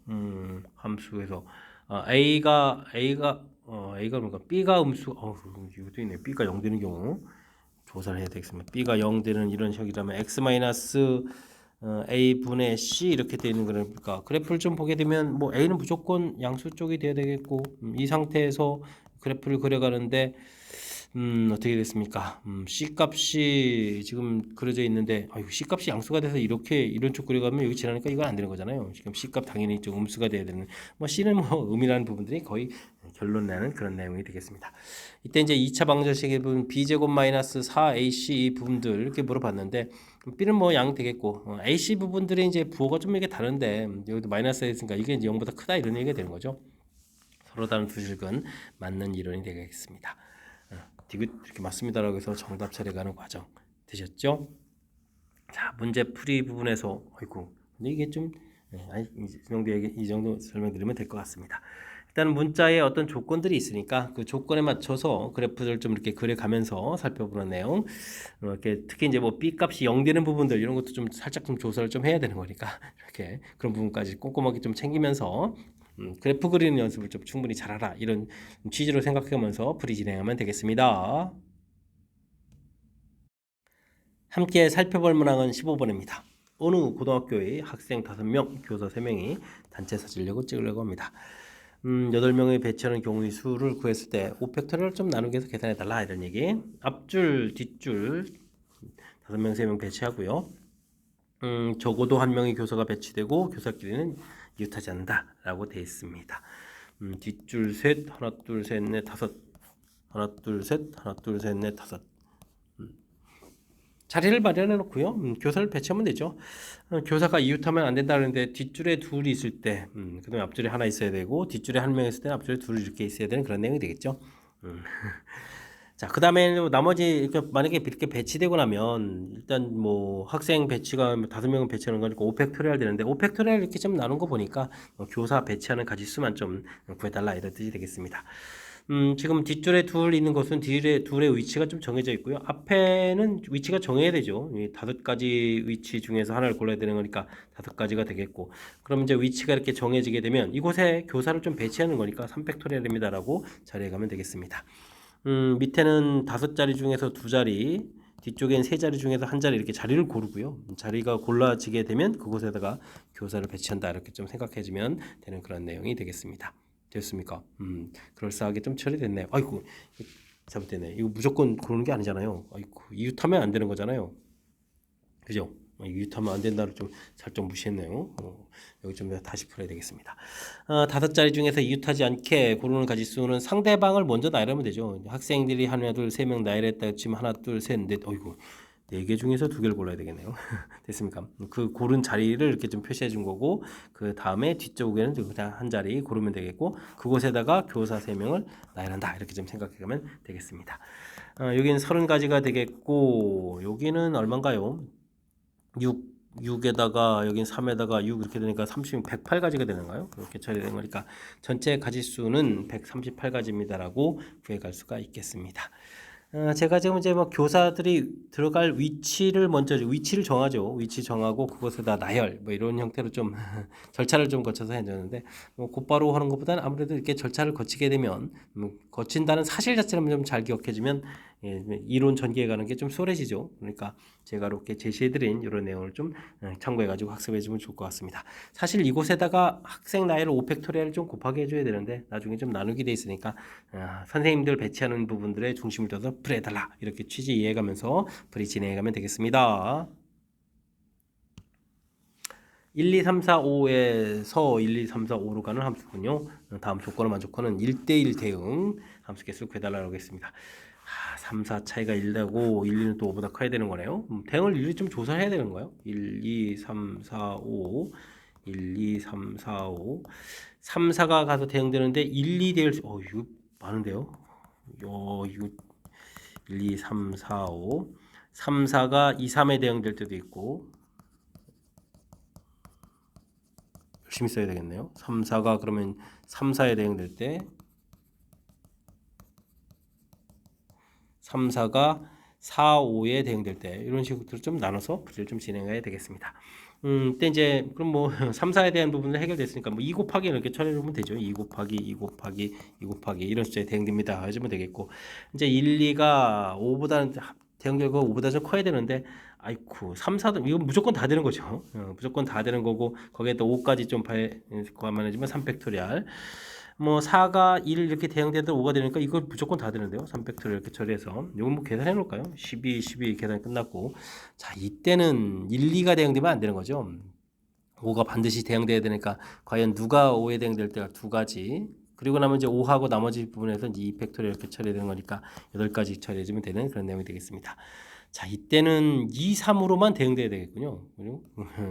Speaker 1: 함수에서 a가 그러니까 b가 음수 이것도 있네. b가 0 되는 경우 조사를 해야 되겠습니다. b가 0 되는 이런 식이라면 x 마이너스 A분의 C 이렇게 되어 있는 그래프니까 그래프를 좀 보게 되면 뭐 A는 무조건 양수 쪽이 돼야 되겠고 이 상태에서 그래프를 그려가는데 어떻게 됐습니까? C 값이 지금 그려져 있는데 아유, C 값이 양수가 돼서 이렇게 이런 쪽 그려가면 여기 지나니까 이건 안 되는 거잖아요. 지금 C 값 당연히 좀 음수가 돼야 되는 뭐 C는 뭐 음이라는 부분들이 거의 결론 내는 그런 내용이 되겠습니다. 이때 이제 2차 방정식의 부분 B제곱 마이너스 4AC 이 부분들 이렇게 물어봤는데 B는 뭐 양 되겠고 AC 부분들이 이제 부호가 좀 이게 다른데 여기도 마이너스가 있으니까 이게 이제 0보다 크다 이런 얘기가 되는 거죠. 서로 다른 두 식은 맞는 이론이 되겠습니다. 디귿 이렇게 맞습니다라고 해서 정답 처리가는 과정 되셨죠? 자, 문제 풀이 부분에서 아이고 근데 이게 좀 이 정도 설명드리면 될 것 같습니다. 일단 문자에 어떤 조건들이 있으니까 그 조건에 맞춰서 그래프를 좀 이렇게 그려가면서 살펴보는 내용. 이렇게 특히 이제 뭐 B 값이 0 되는 부분들 이런 것도 좀 살짝 좀 조사를 좀 해야 되는 거니까 이렇게 그런 부분까지 꼼꼼하게 좀 챙기면서 그래프 그리는 연습을 좀 충분히 잘하라 이런 취지로 생각하면서 풀이 진행하면 되겠습니다. 함께 살펴볼 문항은 15번입니다. 어느 고등학교의 학생 5명, 교사 3명이 단체 사진을 찍으려고 합니다. 8명의 배치하는 경우의 수를 구했을 때 5팩토리얼을 좀 나누기 해서 계산해달라 이런 얘기. 앞줄, 뒷줄 5명, 3명 배치하고요. 적어도 1명의 교사가 배치되고 교사끼리는 이웃하지 않는다라고 되어 있습니다. 뒷줄 셋, 하나, 둘, 셋, 넷, 다섯, 하나, 둘, 셋, 하나, 둘, 셋, 넷, 다섯. 자리를 마련해 놓고요. 교사를 배치하면 되죠. 교사가 이웃하면 안 된다는데 뒷줄에 둘이 있을 때, 그다음에 앞줄에 하나 있어야 되고 뒷줄에 한 명 있을 때 앞줄에 둘 이렇게 있어야 되는 그런 내용이 되겠죠. 자, 그다음에 나머지 이렇게 만약에 이렇게 배치되고 나면 일단 뭐 학생 배치가 5명은 배치하는 거니까 5팩토리얼 되는데 5팩토리얼 이렇게 좀 나눈 거 보니까 교사 배치하는 가지수만 좀 구해달라 이런 뜻이 되겠습니다. 지금 뒷줄에 둘 있는 것은 둘의 위치가 좀 정해져 있고요. 앞에는 위치가 정해야 되죠. 이 5가지 위치 중에서 하나를 골라야 되는 거니까 5가지가 되겠고. 그럼 이제 위치가 이렇게 정해지게 되면 이곳에 교사를 좀 배치하는 거니까 3팩토리얼입니다라고 자리해 가면 되겠습니다. 밑에는 5자리 중에서 2자리, 뒤쪽엔 3자리 중에서 1자리 이렇게 자리를 고르고요. 자리가 골라지게 되면 그곳에다가 교사를 배치한다 이렇게 좀 생각해주면 되는 그런 내용이 되겠습니다. 됐습니까? 그럴싸하게 좀 처리됐네요. 아이고 잘못됐네. 이거 무조건 그러는 게 아니잖아요. 아이고 이웃하면 안 되는 거잖아요. 그죠? 이웃하면 안 된다를 좀 살짝 무시했네요. 여기 좀 다시 풀어야 되겠습니다. 5자리 중에서 이웃하지 않게 고르는 가지수는 상대방을 먼저 나열하면 되죠. 학생들이 하나, 둘, 3명 나열했다 치면 하나, 둘, 셋, 넷. 어이구. 4개 중에서 2개를 골라야 되겠네요. 됐습니까? 그 고른 자리를 이렇게 좀 표시해 준 거고 그 다음에 뒤쪽에는 그냥 한 자리 고르면 되겠고 그곳에다가 교사 3명을 나열한다 이렇게 좀 생각해 가면 되겠습니다. 여기는 30가지가 되겠고 여기는 얼마인가요? 6에다가 여긴 3에다가 6 이렇게 되니까 30, 108가지가 되는가요? 그렇게 처리된 거니까 전체 가지수는 138가지입니다라고 구해갈 수가 있겠습니다. 제가 지금 이제 뭐 교사들이 들어갈 위치를 먼저 위치를 정하죠. 위치 정하고 그것에다 나열 뭐 이런 형태로 좀 절차를 좀 거쳐서 해줬는데 뭐 곧바로 하는 것보다는 아무래도 이렇게 절차를 거치게 되면 거친다는 사실 자체를 좀 잘 기억해주면 이론 전개해 가는 게 좀 수월해지죠. 그러니까 제가 이렇게 제시해드린 이런 내용을 좀 참고해가지고 학습해주면 좋을 것 같습니다. 사실 이곳에다가 학생 나이를 5팩토리얼을 좀 곱하게 해줘야 되는데 나중에 좀 나누게 돼 있으니까 선생님들 배치하는 부분들에 중심을 둬서 풀해달라 이렇게 취지 이해해가면서 풀이 진행해가면 되겠습니다. 1, 2, 3, 4, 5에서 1, 2, 3, 4, 5로 가는 함수군요. 다음 조건을 만족하는 1대1 대응 함수 개수를 구해달라고 하겠습니다. 3, 4 차이가 1되고 1, 2는 또 5보다 커야 되는 거네요. 대응을 일일이 좀 조사해야 되는 거예요. 1, 2, 3, 4, 5 1, 2, 3, 4, 5 3, 4가 가서 대응되는데 1, 2 대응 이거 많은데요. 이거 1, 2, 3, 4, 5 3, 4가 2, 3에 대응될 때도 있고 열심히 써야 되겠네요. 3, 4가 그러면 3, 4에 대응될 때 3, 4가 4, 5에 대응될 때 이런 식으로 좀 나눠서 풀이를 좀 진행해야 되겠습니다. 이때 이제 그럼 뭐 3, 4에 대한 부분은 해결됐으니까 뭐 2 곱하기 이렇게 처리하면 되죠. 2 곱하기 2 곱하기 2 곱하기 이런 숫자에 대응됩니다. 해주면 되겠고 이제 1, 2가 5보다는 대응결과 5보다 좀 커야 되는데 아이쿠 3, 4도 이건 무조건 다 되는 거죠. 무조건 다 되는 거고 거기에 또 5까지 좀 감안해주면 3팩토리얼 뭐 4가 1 이렇게 대응되도 5가 되니까 이거 무조건 다 되는데요. 3팩토리얼 이렇게 처리해서 이건 뭐 계산해 놓을까요? 12 계산 끝났고 자 이때는 1, 2가 대응되면 안 되는 거죠. 5가 반드시 대응돼야 되니까 과연 누가 5에 대응될 때가 두 가지 그리고 나면 이제 5하고 나머지 부분에서 이제 2팩토리얼 이렇게 처리되는 거니까 8가지 처리해주면 되는 그런 내용이 되겠습니다. 자 이때는 2, 3으로만 대응돼야 되겠군요.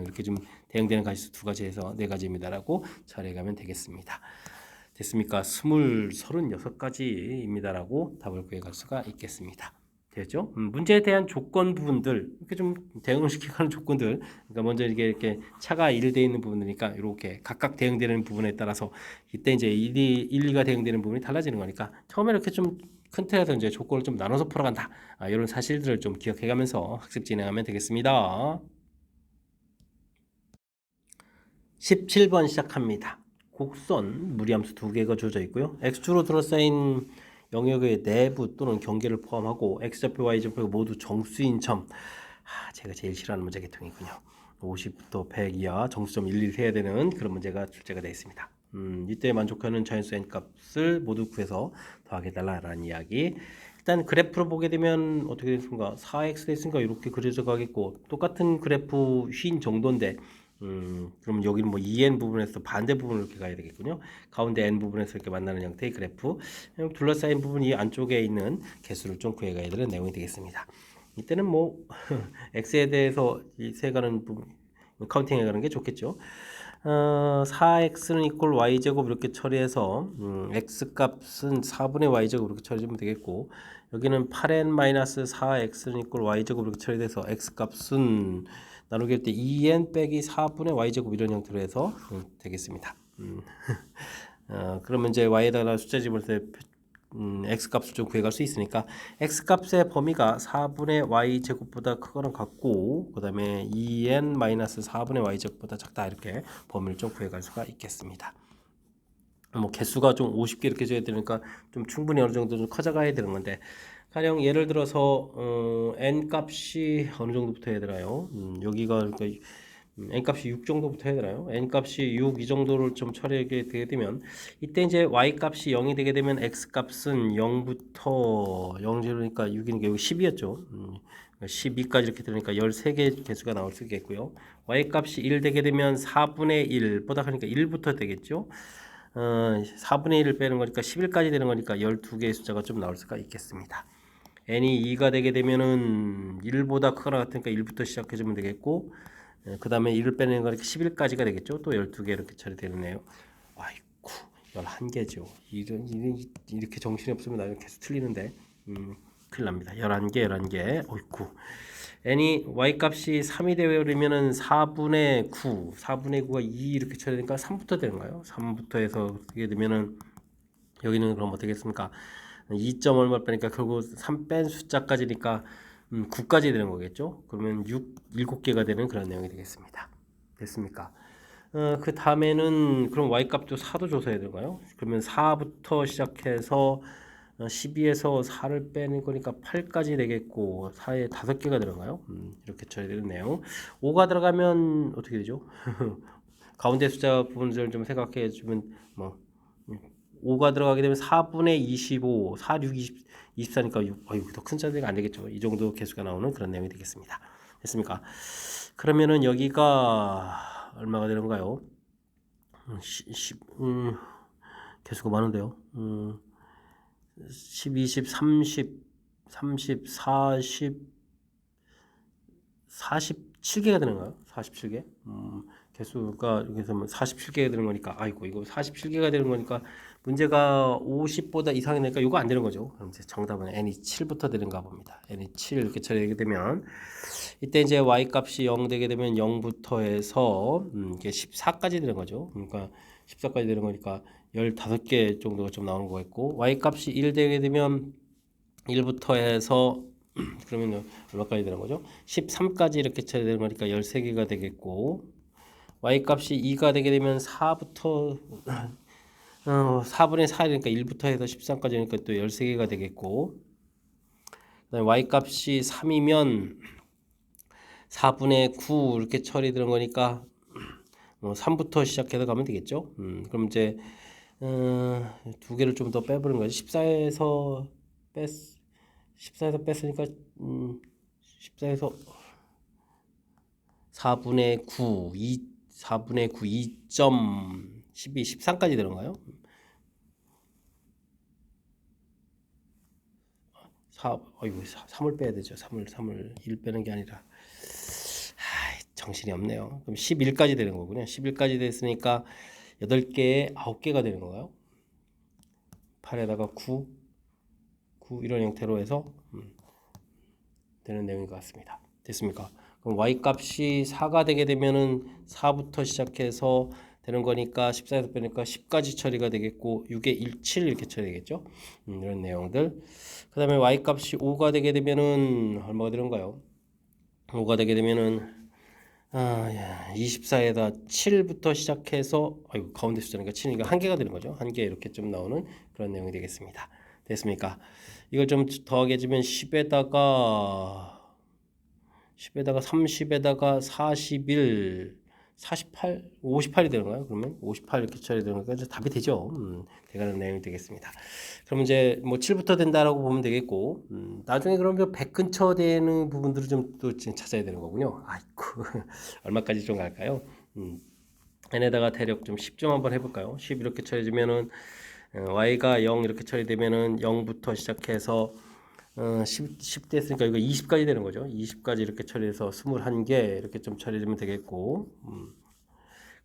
Speaker 1: 이렇게 좀 대응되는 가지수 두 가지에서 네 가지입니다라고 처리해가면 되겠습니다. 됐습니까? 36가지입니다라고 답을 구해갈 수가 있겠습니다. 되죠? 문제에 대한 조건 부분들 이렇게 좀 대응을 시켜가는 조건들 그러니까 먼저 이렇게 차가 1돼 있는 부분이니까 이렇게 각각 대응되는 부분에 따라서 이때 이제 1, 2가 대응되는 부분이 달라지는 거니까 처음에 이렇게 좀 큰 틀에서 이제 조건을 좀 나눠서 풀어간다 이런 사실들을 좀 기억해가면서 학습 진행하면 되겠습니다. 17번 시작합니다. 곡선 무리함수 두 개가 주어져 있고요. x축으로 둘러싸인 영역의 내부 또는 경계를 포함하고 x좌표, y좌표가 모두 정수인 점. 제가 제일 싫어하는 문제 계통이군요. 50부터 100 이하 정수점 일일이 세야 되는 그런 문제가 출제가 되어 있습니다. 이때 만족하는 자연수 n 값을 모두 구해서 더하게달라라는 이야기. 일단 그래프로 보게 되면 어떻게 됐습니까? 4x 됐으니까 이렇게 그려져 가겠고 똑같은 그래프 쉰 정도인데 그럼 여기는 뭐 2n 부분에서 반대 부분을 이렇게 가야 되겠군요. 가운데 n 부분에서 이렇게 만나는 형태의 그래프. 둘러싸인 부분 이 안쪽에 있는 개수를 좀 구해가야 되는 내용이 되겠습니다. 이때는 뭐 x에 대해서 이 세가는 부분 카운팅해가는 게 좋겠죠. 4x는 이퀄 y제곱 이렇게 처리해서 x값은 4분의 y제곱 이렇게 처리하면 되겠고 여기는 8n-4x는 이퀄 y제곱 이렇게 처리돼서 x값은 나누기 할 때 2n 빼기 4분의 y제곱 이런 형태로 해서 되겠습니다. 그러면 이제 y에다가 숫자 집어서 x값을 좀 구해갈 수 있으니까 x값의 범위가 4분의 y제곱보다 크거나 같고 그 다음에 2n-4분의 y제곱보다 작다 이렇게 범위를 좀 구해갈 수가 있겠습니다. 뭐 개수가 좀 50개 이렇게 줘야 되니까 좀 충분히 어느 정도 좀 커져가야 되는 건데 가령 예를 들어서 n 값이 어느 정도부터 해야 되나요? 여기가 그러니까 n 값이 6 정도부터 해야 되나요? n 값이 6 이 정도를 좀 처리하게 되게 되면 이때 이제 y 값이 0이 되게 되면 x 값은 0부터 0제로니까 6이니까 여기 10이었죠. 12까지 이렇게 되니까 13개 개수가 나올 수 있겠고요. y 값이 1 되게 되면 4분의 1보다 하니까 1부터 되겠죠. 4분의 1을 빼는 거니까 11까지 되는 거니까 12개의 숫자가 좀 나올 수가 있겠습니다. n이 2가 되게 되면은 1보다 크거나 같으니까 1부터 시작해주면 되겠고 그 다음에 1을 빼는 거니까 11까지가 되겠죠. 또 12개 이렇게 처리되네요. 아이쿠 11개죠. 이렇게 정신이 없으면 나는 계속 틀리는데 큰일 납니다. 11개 어이쿠 n이 y값이 3이 되려면은 4분의 9가 2 이렇게 처리되니까 3부터 되는가요? 3부터 해서 그게 되면은 여기는 그럼 어떻게 겠습니까? 2점 얼마 빼니까 결국 3 뺀 숫자까지니까 9까지 되는 거겠죠? 그러면 7개가 되는 그런 내용이 되겠습니다. 됐습니까? 그 다음에는 그럼 y값도 4도 줘서야 되나요? 그러면 4부터 시작해서 12에서 4를 빼는 거니까 8까지 되겠고 4에 5개가 들어가요. 이렇게 처리되는 내용. 5가 들어가면 어떻게 되죠? 가운데 숫자 부분을 좀 생각해 주면 뭐 5가 들어가게 되면 4분의 25, 4, 6, 24니까 6, 더 큰 숫자가 안 되겠죠. 이 정도 개수가 나오는 그런 내용이 되겠습니다. 됐습니까? 그러면은 여기가 얼마가 되는가요? 개수가 많은데요. 10, 20, 30, 40, 47개가 되는가요? 47개? 개수가 여기서 47개가 되는 거니까 아이고 이거 47개가 되는 거니까 문제가 50보다 이상이 되니까 이거 안 되는 거죠. 그럼 이제 정답은 n이 7부터 되는가 봅니다. n이 7 이렇게 처리되게 되면 이때 이제 y 값이 0 되게 되면 0부터 해서 이게 14까지 되는 거죠. 그러니까 14까지 되는 거니까 15개 정도가 좀 나오는 거겠고 y 값이 1 되게 되면 1부터 해서 그러면 얼마까지 되는 거죠? 13까지 이렇게 처리되는 거니까 13개가 되겠고 y값이 2가 되게 되면 4부터 4분의 4이니까 1부터 해서 13까지니까 또 13개가 되겠고 그 그다음에 y 값이 3이면 4분의 9 이렇게 처리되는 거니까 3부터 시작해서 가면 되겠죠. 그럼 이제 두 개를 좀 더 빼버린 거죠. 14에서 뺐으니까 14에서 4분의 9, 4분의 9, 2.12, 13까지 되는가요? 3을 빼야 되죠. 3을 1 빼는 게 아니라. 정신이 없네요. 그럼 11까지 되는 거군요. 11까지 됐으니까 8개에 9개가 되는 건가요? 8에다가 9 이런 형태로 해서 되는 내용인 것 같습니다. 됐습니까? 그럼 y 값이 4가 되게 되면은 4부터 시작해서 되는 거니까 14에서 빼니까 10까지 처리가 되겠고 6에 1, 7 이렇게 처리되겠죠. 이런 내용들. 그 다음에 y 값이 5가 되게 되면은 얼마가 되는가요? 5가 되게 되면은 24에다 7부터 시작해서 가운데 숫자니까 7이니까 한 개가 되는 거죠. 한 개 이렇게 좀 나오는 그런 내용이 되겠습니다. 됐습니까? 이걸 좀 더하게 해주면 10에다가 30에다가 41, 48, 58이 되는가요? 그러면 58 이렇게 처리되는 거니까 이제 답이 되죠. 되가는 내용이 되겠습니다. 그럼 이제 뭐 7부터 된다라고 보면 되겠고, 나중에 그러면 100 근처 되는 부분들을 좀 또 찾아야 되는 거군요. 아이고, 얼마까지 좀 갈까요? n에다가 대략 좀 10 좀 한번 해볼까요? 10 이렇게 처리되면은 y가 0 이렇게 처리되면은 0부터 시작해서 10 됐으니까 이거 20까지 되는 거죠. 20까지 이렇게 처리해서 21개 이렇게 좀 처리되면 되겠고,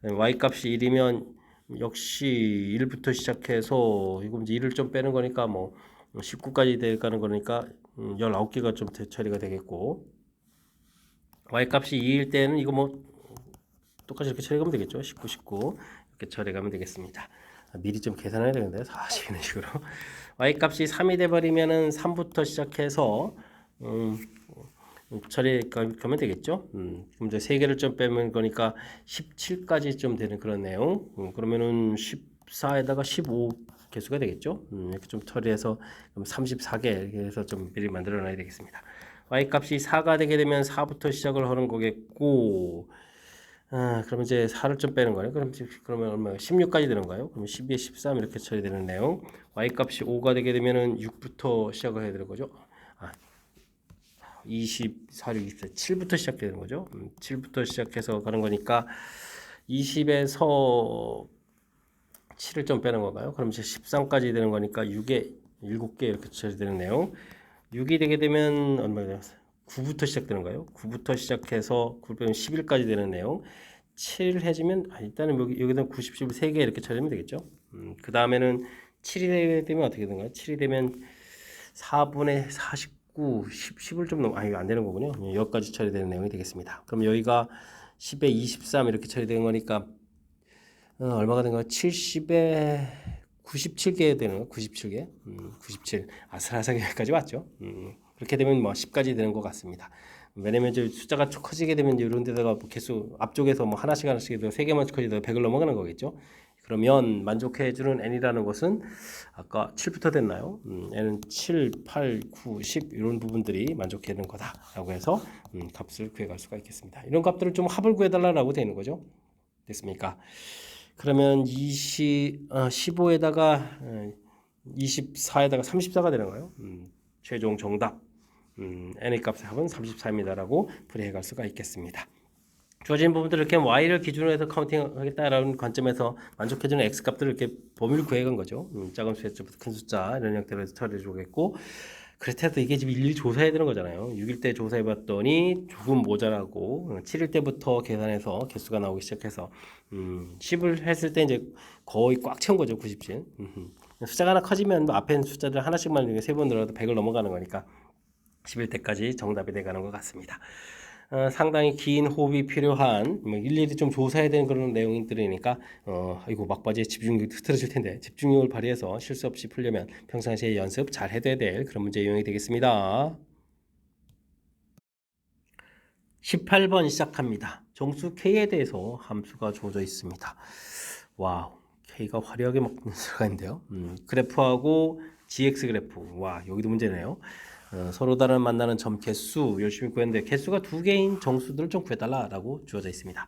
Speaker 1: y 값이 1이면 역시 1부터 시작해서 이거 이제 1을 좀 빼는 거니까 뭐 19까지 되가는 거니까 19개가 좀 처리가 되겠고, y 값이 2일 때는 이거 뭐 똑같이 이렇게 처리하면 되겠죠. 19 이렇게 처리하면 되겠습니다. 미리 좀 계산해야 되는데 40 이런 식으로. y 값이 3이 돼버리면은 3부터 시작해서 처리하면 되겠죠. 그럼 이제 3개를 좀 빼면 거니까 17까지 좀 되는 그런 내용. 그러면은 14에다가 15 개수가 되겠죠. 이렇게 좀 처리해서 그럼 34개 이렇게 해서 좀 미리 만들어 놔야 되겠습니다. y 값이 4가 되게 되면 4부터 시작을 하는 거겠고, 그럼 이제 4를 좀 빼는 거예요. 그러면 얼마예요? 16까지 되는 거예요. 그럼 12에 13 이렇게 처리되는 내용. y 값이 5가 되게 되면은 6부터 시작을 해야 되는 거죠. 24, 6, 24, 7부터 시작되는 거죠. 7부터 시작해서 가는 거니까 20에서 7을 좀 빼는 건가요? 그럼 이제 13까지 되는 거니까 6에 7개 이렇게 처리되는 내용. 6이 되게 되면 얼마예요? 9부터 시작되는 거예요. 9부터 시작해서 9 빼면 11까지 되는 내용. 7 해주면 일단은 여기다 97, 3개 이렇게 처리하면 되겠죠. 그 다음에는 7이 되면 어떻게 되는가요? 7이 되면 4분의 49, 10을 좀 넘어, 이거 안 되는 거군요. 여기까지 처리되는 내용이 되겠습니다. 그럼 여기가 10에 23 이렇게 처리되는 거니까 얼마가 된 거야? 70에 97개 되는 거, 97개, 97 아슬아슬하게 여기까지 왔죠. 그렇게 되면 뭐 10까지 되는 것 같습니다. 왜냐면 이제 숫자가 커지게 되면 이런 데다가 뭐 개수 앞쪽에서 뭐 하나씩 해도 3개만 커지다 100을 넘어가는 거겠죠. 그러면 만족해주는 n이라는 것은 아까 7부터 됐나요? n은 7, 8, 9, 10 이런 부분들이 만족해주는 거다라고 해서 값을 구해갈 수가 있겠습니다. 이런 값들을 좀 합을 구해달라고 되는 거죠. 됐습니까? 그러면 15에다가 24에다가 34가 되는 거예요. 최종 정답 n의 값의 합은 34입니다라고 풀이해 갈 수가 있겠습니다. 주어진 부분들을 이렇게 y를 기준으로 해서 카운팅하겠다라는 관점에서 만족해주는 x 값들을 이렇게 범위를 구해간 거죠. 작은 숫자부터 큰 숫자 이런 형태로 해서 처리해 주겠고, 그렇다고 이게 지금 일일이 조사해야 되는 거잖아요. 6일 때 조사해 봤더니 조금 모자라고 7일 때부터 계산해서 개수가 나오기 시작해서 10을 했을 때 이제 거의 꽉 채운 거죠. 97. 숫자가 하나 커지면 뭐 앞에 숫자들 하나씩만 3번 늘어도 100을 넘어가는 거니까 11 때까지 정답이 돼가는 것 같습니다. 상당히 긴 호흡이 필요한 뭐 일일이 좀 조사해야 되는 그런 내용들이니까 이거 막바지에 집중력이 흐트러질 텐데 집중력을 발휘해서 실수 없이 풀려면 평상시에 연습 잘 해둬야 될 그런 문제 유형이 되겠습니다. 18번 시작합니다. 정수 K에 대해서 함수가 주어져 있습니다. 와우, K가 화려하게 막 들어가 있는데요. 그래프하고 GX 그래프, 와 여기도 문제네요. 서로 다른 만나는 점 개수 열심히 구했는데 개수가 2개인 정수들을 좀 구해달라라고 주어져 있습니다.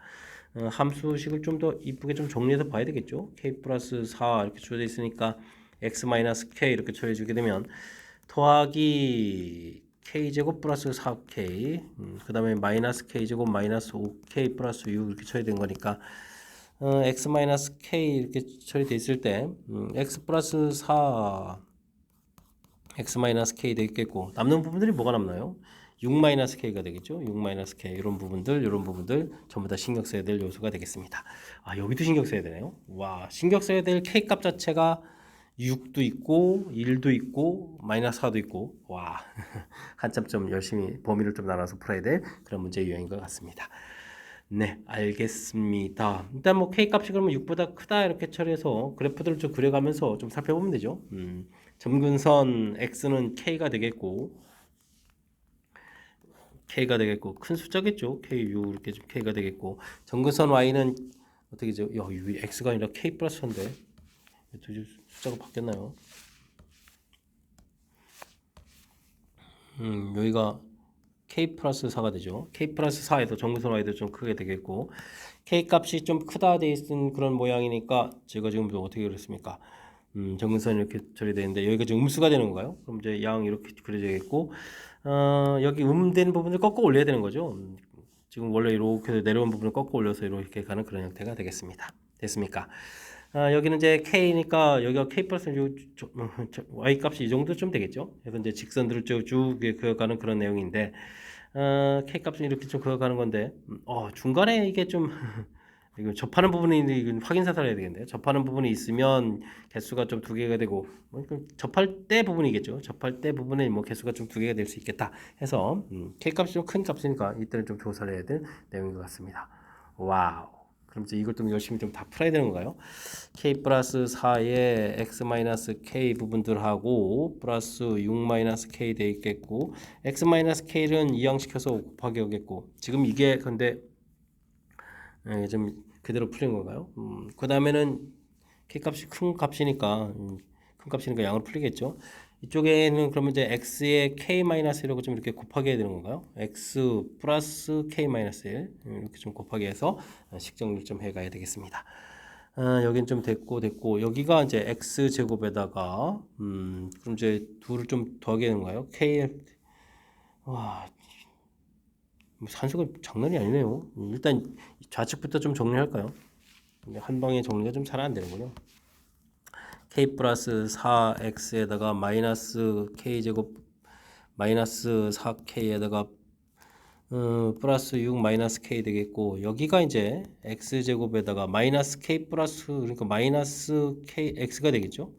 Speaker 1: 함수식을 좀 더 이쁘게 좀 정리해서 봐야 되겠죠. k 플러스 4 이렇게 주어져 있으니까 x 마이너스 k 이렇게 처리해 주게 되면 더하기 k제곱 플러스 4k 그 다음에 마이너스 k제곱 마이너스 5k 플러스 6 이렇게 처리된 거니까 x 마이너스 k 이렇게 처리돼 있을 때 x 플러스 4 x 마이너스 k 되겠고 남는 부분들이 뭐가 남나요? 6 마이너스 k가 되겠죠. 6 마이너스 k 이런 부분들 전부 다 신경 써야 될 요소가 되겠습니다. 아 여기도 신경 써야 되네요. 와 신경 써야 될 k 값 자체가 6도 있고 1도 있고 마이너스 4도 있고 와 한참 좀 열심히 범위를 좀 나눠서 풀어야 될 그런 문제 유형인 것 같습니다. 네 알겠습니다. 일단 뭐 k 값이 그러면 6보다 크다 이렇게 처리해서 그래프들을 좀 그려가면서 좀 살펴보면 되죠. 점근선 x는 k가 되겠고 큰 숫자겠죠. ku 이렇게 좀 k가 되겠고 점근선 y는 어떻게죠? 야, 이 x가 아니라 k 플러스인데 숫자가 바뀌었나요? 여기가 k 플러스 4가 되죠. k 플러스 4에서 점근선 y도 좀 크게 되겠고 k 값이 좀 크다 돼 있는 그런 모양이니까 제가 지금 어떻게 그랬습니까? 점근선이 이렇게 처리되어 있는데 여기가 지금 음수가 되는 건가요? 그럼 이제 양 이렇게 그려져야겠고 여기 된 부분을 꺾어 올려야 되는 거죠. 지금 원래 이렇게 내려온 부분을 꺾어 올려서 이렇게 가는 그런 형태가 되겠습니다. 됐습니까? 여기는 이제 k니까 여기가 k 플러스 y 값이 이 정도 좀 되겠죠. 그래서 이제 직선들을 쭉 그어가는 그런 내용인데 k 값은 이렇게 좀 그어가는 건데 중간에 이게 좀 이거 접하는 부분이 확인 사살을 해야 되겠는데 접하는 부분이 있으면 개수가 좀 2개가 되고 접할 때 부분이겠죠. 접할 때 부분에 뭐 개수가 좀 2개가 될 수 있겠다 해서 k 값이 좀 큰 값이니까 이때는 좀 조사를 해야 될 내용인 것 같습니다. 와우. 그럼 이제 이걸 좀 열심히 좀 다 풀어야 되는 건가요? k 플러스 4에 x 마이너스 k 부분들하고 플러스 6 마이너스 k 돼 있겠고 x 마이너스 k는 이항시켜서 곱하기 오겠고 지금 이게 근데 좀 그대로 풀린 건가요? 그 다음에는 k 값이 큰 값이니까 양으로 풀리겠죠. 이쪽에는 그러면 이제 x의 k 마이너스 1하고 좀 이렇게 곱하기 해야 되는 건가요? x 플러스 k 마이너스 1 이렇게 좀 곱하기 해서 식정리를 좀 해가야 되겠습니다. 여긴 좀 됐고 여기가 이제 x 제곱에다가 그럼 이제 둘을 좀 더하게 되는 건가요? k 와 산수가 장난이 아니네요. 일단 좌측부터 좀 정리할까요? 한 방에 정리가 좀 잘 안 되는군요. k 플러스 4x에다가 마이너스 k 제곱 마이너스 4k에다가 플러스 6 마이너스 k 되겠고 여기가 이제 x 제곱에다가 마이너스 k 플러스 그러니까 마이너스 k x가 되겠죠.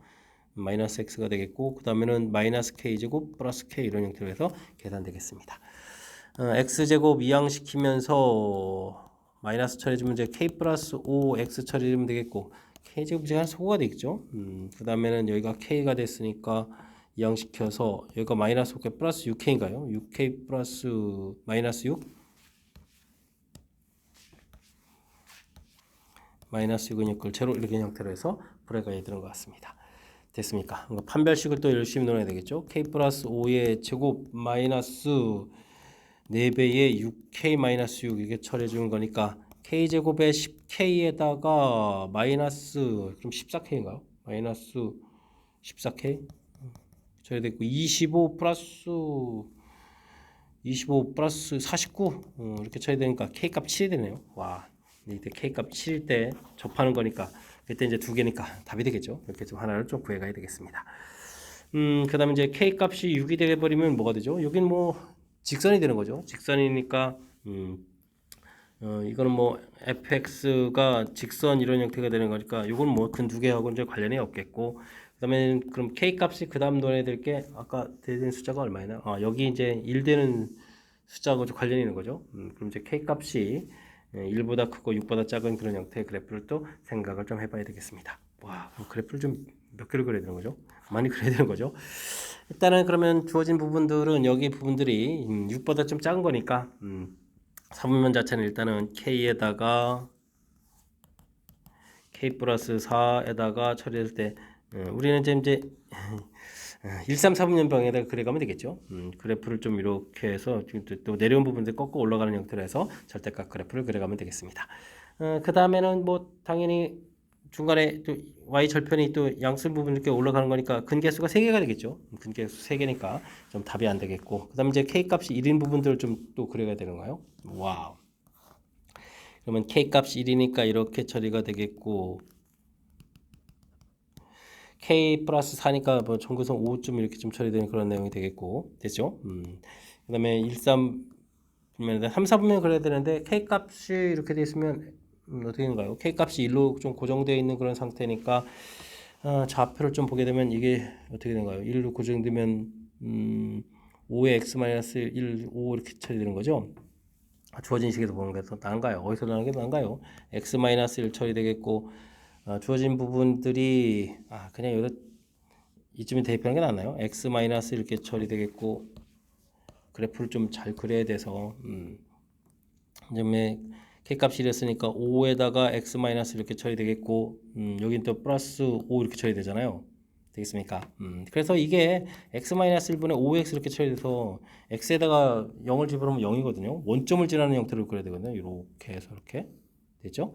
Speaker 1: 마이너스 x가 되겠고 그 다음에는 마이너스 k 제곱 플러스 k 이런 형태로 해서 계산되겠습니다. x제곱 이항시키면서 마이너스 처리해주면 이제 k 플러스 5x 처리해주면 되겠고 k제곱 제가 소거가 되겠죠. 그 다음에는 여기가 k가 됐으니까 이항시켜서 여기가 마이너스 5k 플러스 6k인가요? 6k 플러스 마이너스 6 마이너스 6은 역걸 제로 이렇게 형태로 해서 풀어가야 되는 것 같습니다. 됐습니까? 그러니까 판별식을 또 열심히 넣어야 되겠죠. k 플러스 5의 제곱 마이너스 4배의 6k-6 이게 처리해 주는 거니까 k제곱에 10k에다가 마이너스 그럼 14k인가요? 마이너스 14k 처리됐고 25 플러스 49 이렇게 처리되니까 k값 7이 되네요. 와 이때 k값 7일 때 접하는 거니까 그때 이제 2개니까 답이 되겠죠. 이렇게 좀 하나를 좀 구해가야 되겠습니다. 그 다음에 이제 k값이 6이 되어버리면 뭐가 되죠? 여긴 뭐 직선이 되는 거죠. 직선이니까 이거는 뭐 fx가 직선 이런 형태가 되는 거니까 이건 뭐 근 2개하고 이제 관련이 없겠고 그다음에 그럼 k 값이 그다음 논해야 될 게 아까 되는 숫자가 얼마나? 여기 이제 1 되는 숫자하고 좀 관련이 있는 거죠. 그럼 이제 k 값이 1보다 크고 6보다 작은 그런 형태의 그래프를 또 생각을 좀 해봐야 되겠습니다. 와, 그래프를 좀 몇 개를 그려야 되는 거죠? 많이 그려야 되는 거죠. 일단은 그러면 주어진 부분들은 여기 부분들이 6보다 좀 작은 거니까 사분면 자체는 일단은 k에다가 k 플러스 4에다가 처리했을 때 우리는 이제 1345년방에다가 그려가면 되겠죠. 그래프를 좀 이렇게 해서 지금 또 내려온 부분들 꺾고 올라가는 형태로 해서 절대값 그래프를 그려가면 되겠습니다. 그 다음에는 뭐 당연히 중간에 또 y 절편이 또 양수 부분 이렇게 올라가는 거니까 근계수가 3개가 되겠죠. 근계수 3개니까 좀 답이 안 되겠고, 그 다음에 이제 k 값이 1인 부분들을 좀 또 그려야 되는 거예요. 와우. 그러면 k 값이 1이니까 이렇게 처리가 되겠고, k 플러스 4니까 뭐 정근선 5쯤 이렇게 좀 처리되는 그런 내용이 되겠고, 됐죠? 그 다음에 13 보면 3, 4분면 그려야 되는데 k 값이 이렇게 돼 있으면 어떻게 되는가요? k 값이 1로 좀 고정되어 있는 그런 상태니까 좌표를 좀 보게 되면 이게 어떻게 되는가요? 1로 고정되면 5의 x-1, 5 이렇게 처리되는 거죠? 주어진 식에서 보는 게 더 나은가요? 어디서 나는 게 나은가요? x-1 처리되겠고, 주어진 부분들이 그냥 여기다 이쯤에 대입하는 게 낫나요? x- 이렇게 처리되겠고, 그래프를 좀 잘 그려야 돼서 그다음에 k값이 이랬으니까 5에다가 x- 이렇게 처리되겠고, 여긴 또 플러스 5 이렇게 처리되잖아요. 되겠습니까? 그래서 이게 x-1분의 5x 이렇게 처리돼서 x에다가 0을 집어넣으면 0이거든요. 원점을 지나는 형태로 그려야 되거든요. 이렇게 해서 이렇게 됐죠?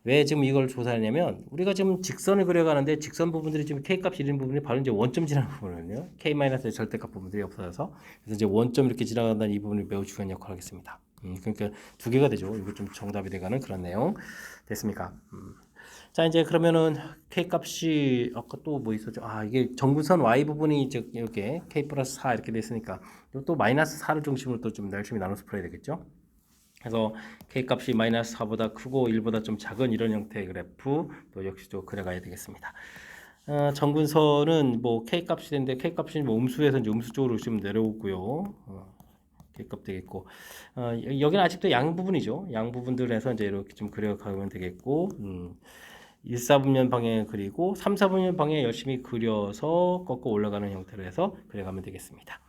Speaker 1: 왜 지금 이걸 조사하냐면 우리가 지금 직선을 그려가는데 직선 부분들이 지금 k값이 이런 부분이 바로 이제 원점 지나는 부분이거든요. k-의 절대값 부분들이 없어져서, 그래서 이제 원점 이렇게 지나간다는 이 부분이 매우 중요한 역할을 하겠습니다. 그러니까 두 개가 되죠. 이거 좀 정답이 돼가는 그런 내용 됐습니까? 자, 이제 그러면은 k 값이 아까 또 뭐 있었죠? 이게 정근선 y 부분이 이제 이렇게 k 플러스 4 이렇게 됐으니까 또 마이너스 4를 중심으로 또 좀 열심히 나눠서 풀어야 되겠죠? 그래서 k 값이 마이너스 4보다 크고 1보다 좀 작은 이런 형태의 그래프 또 역시 또 그려가야 되겠습니다. 정근선은 뭐 k 값이 되는데 k 값이 뭐 음수에서 이제 음수 쪽으로 좀 내려오고요. k 값 되겠고, 여기는 아직도 양 부분이죠. 양 부분들에서 이제 이렇게 좀 그려가면 되겠고, 1, 4분면 방향을 그리고 3, 4분면 방향 열심히 그려서 꺾어 올라가는 형태로 해서 그려가면 되겠습니다.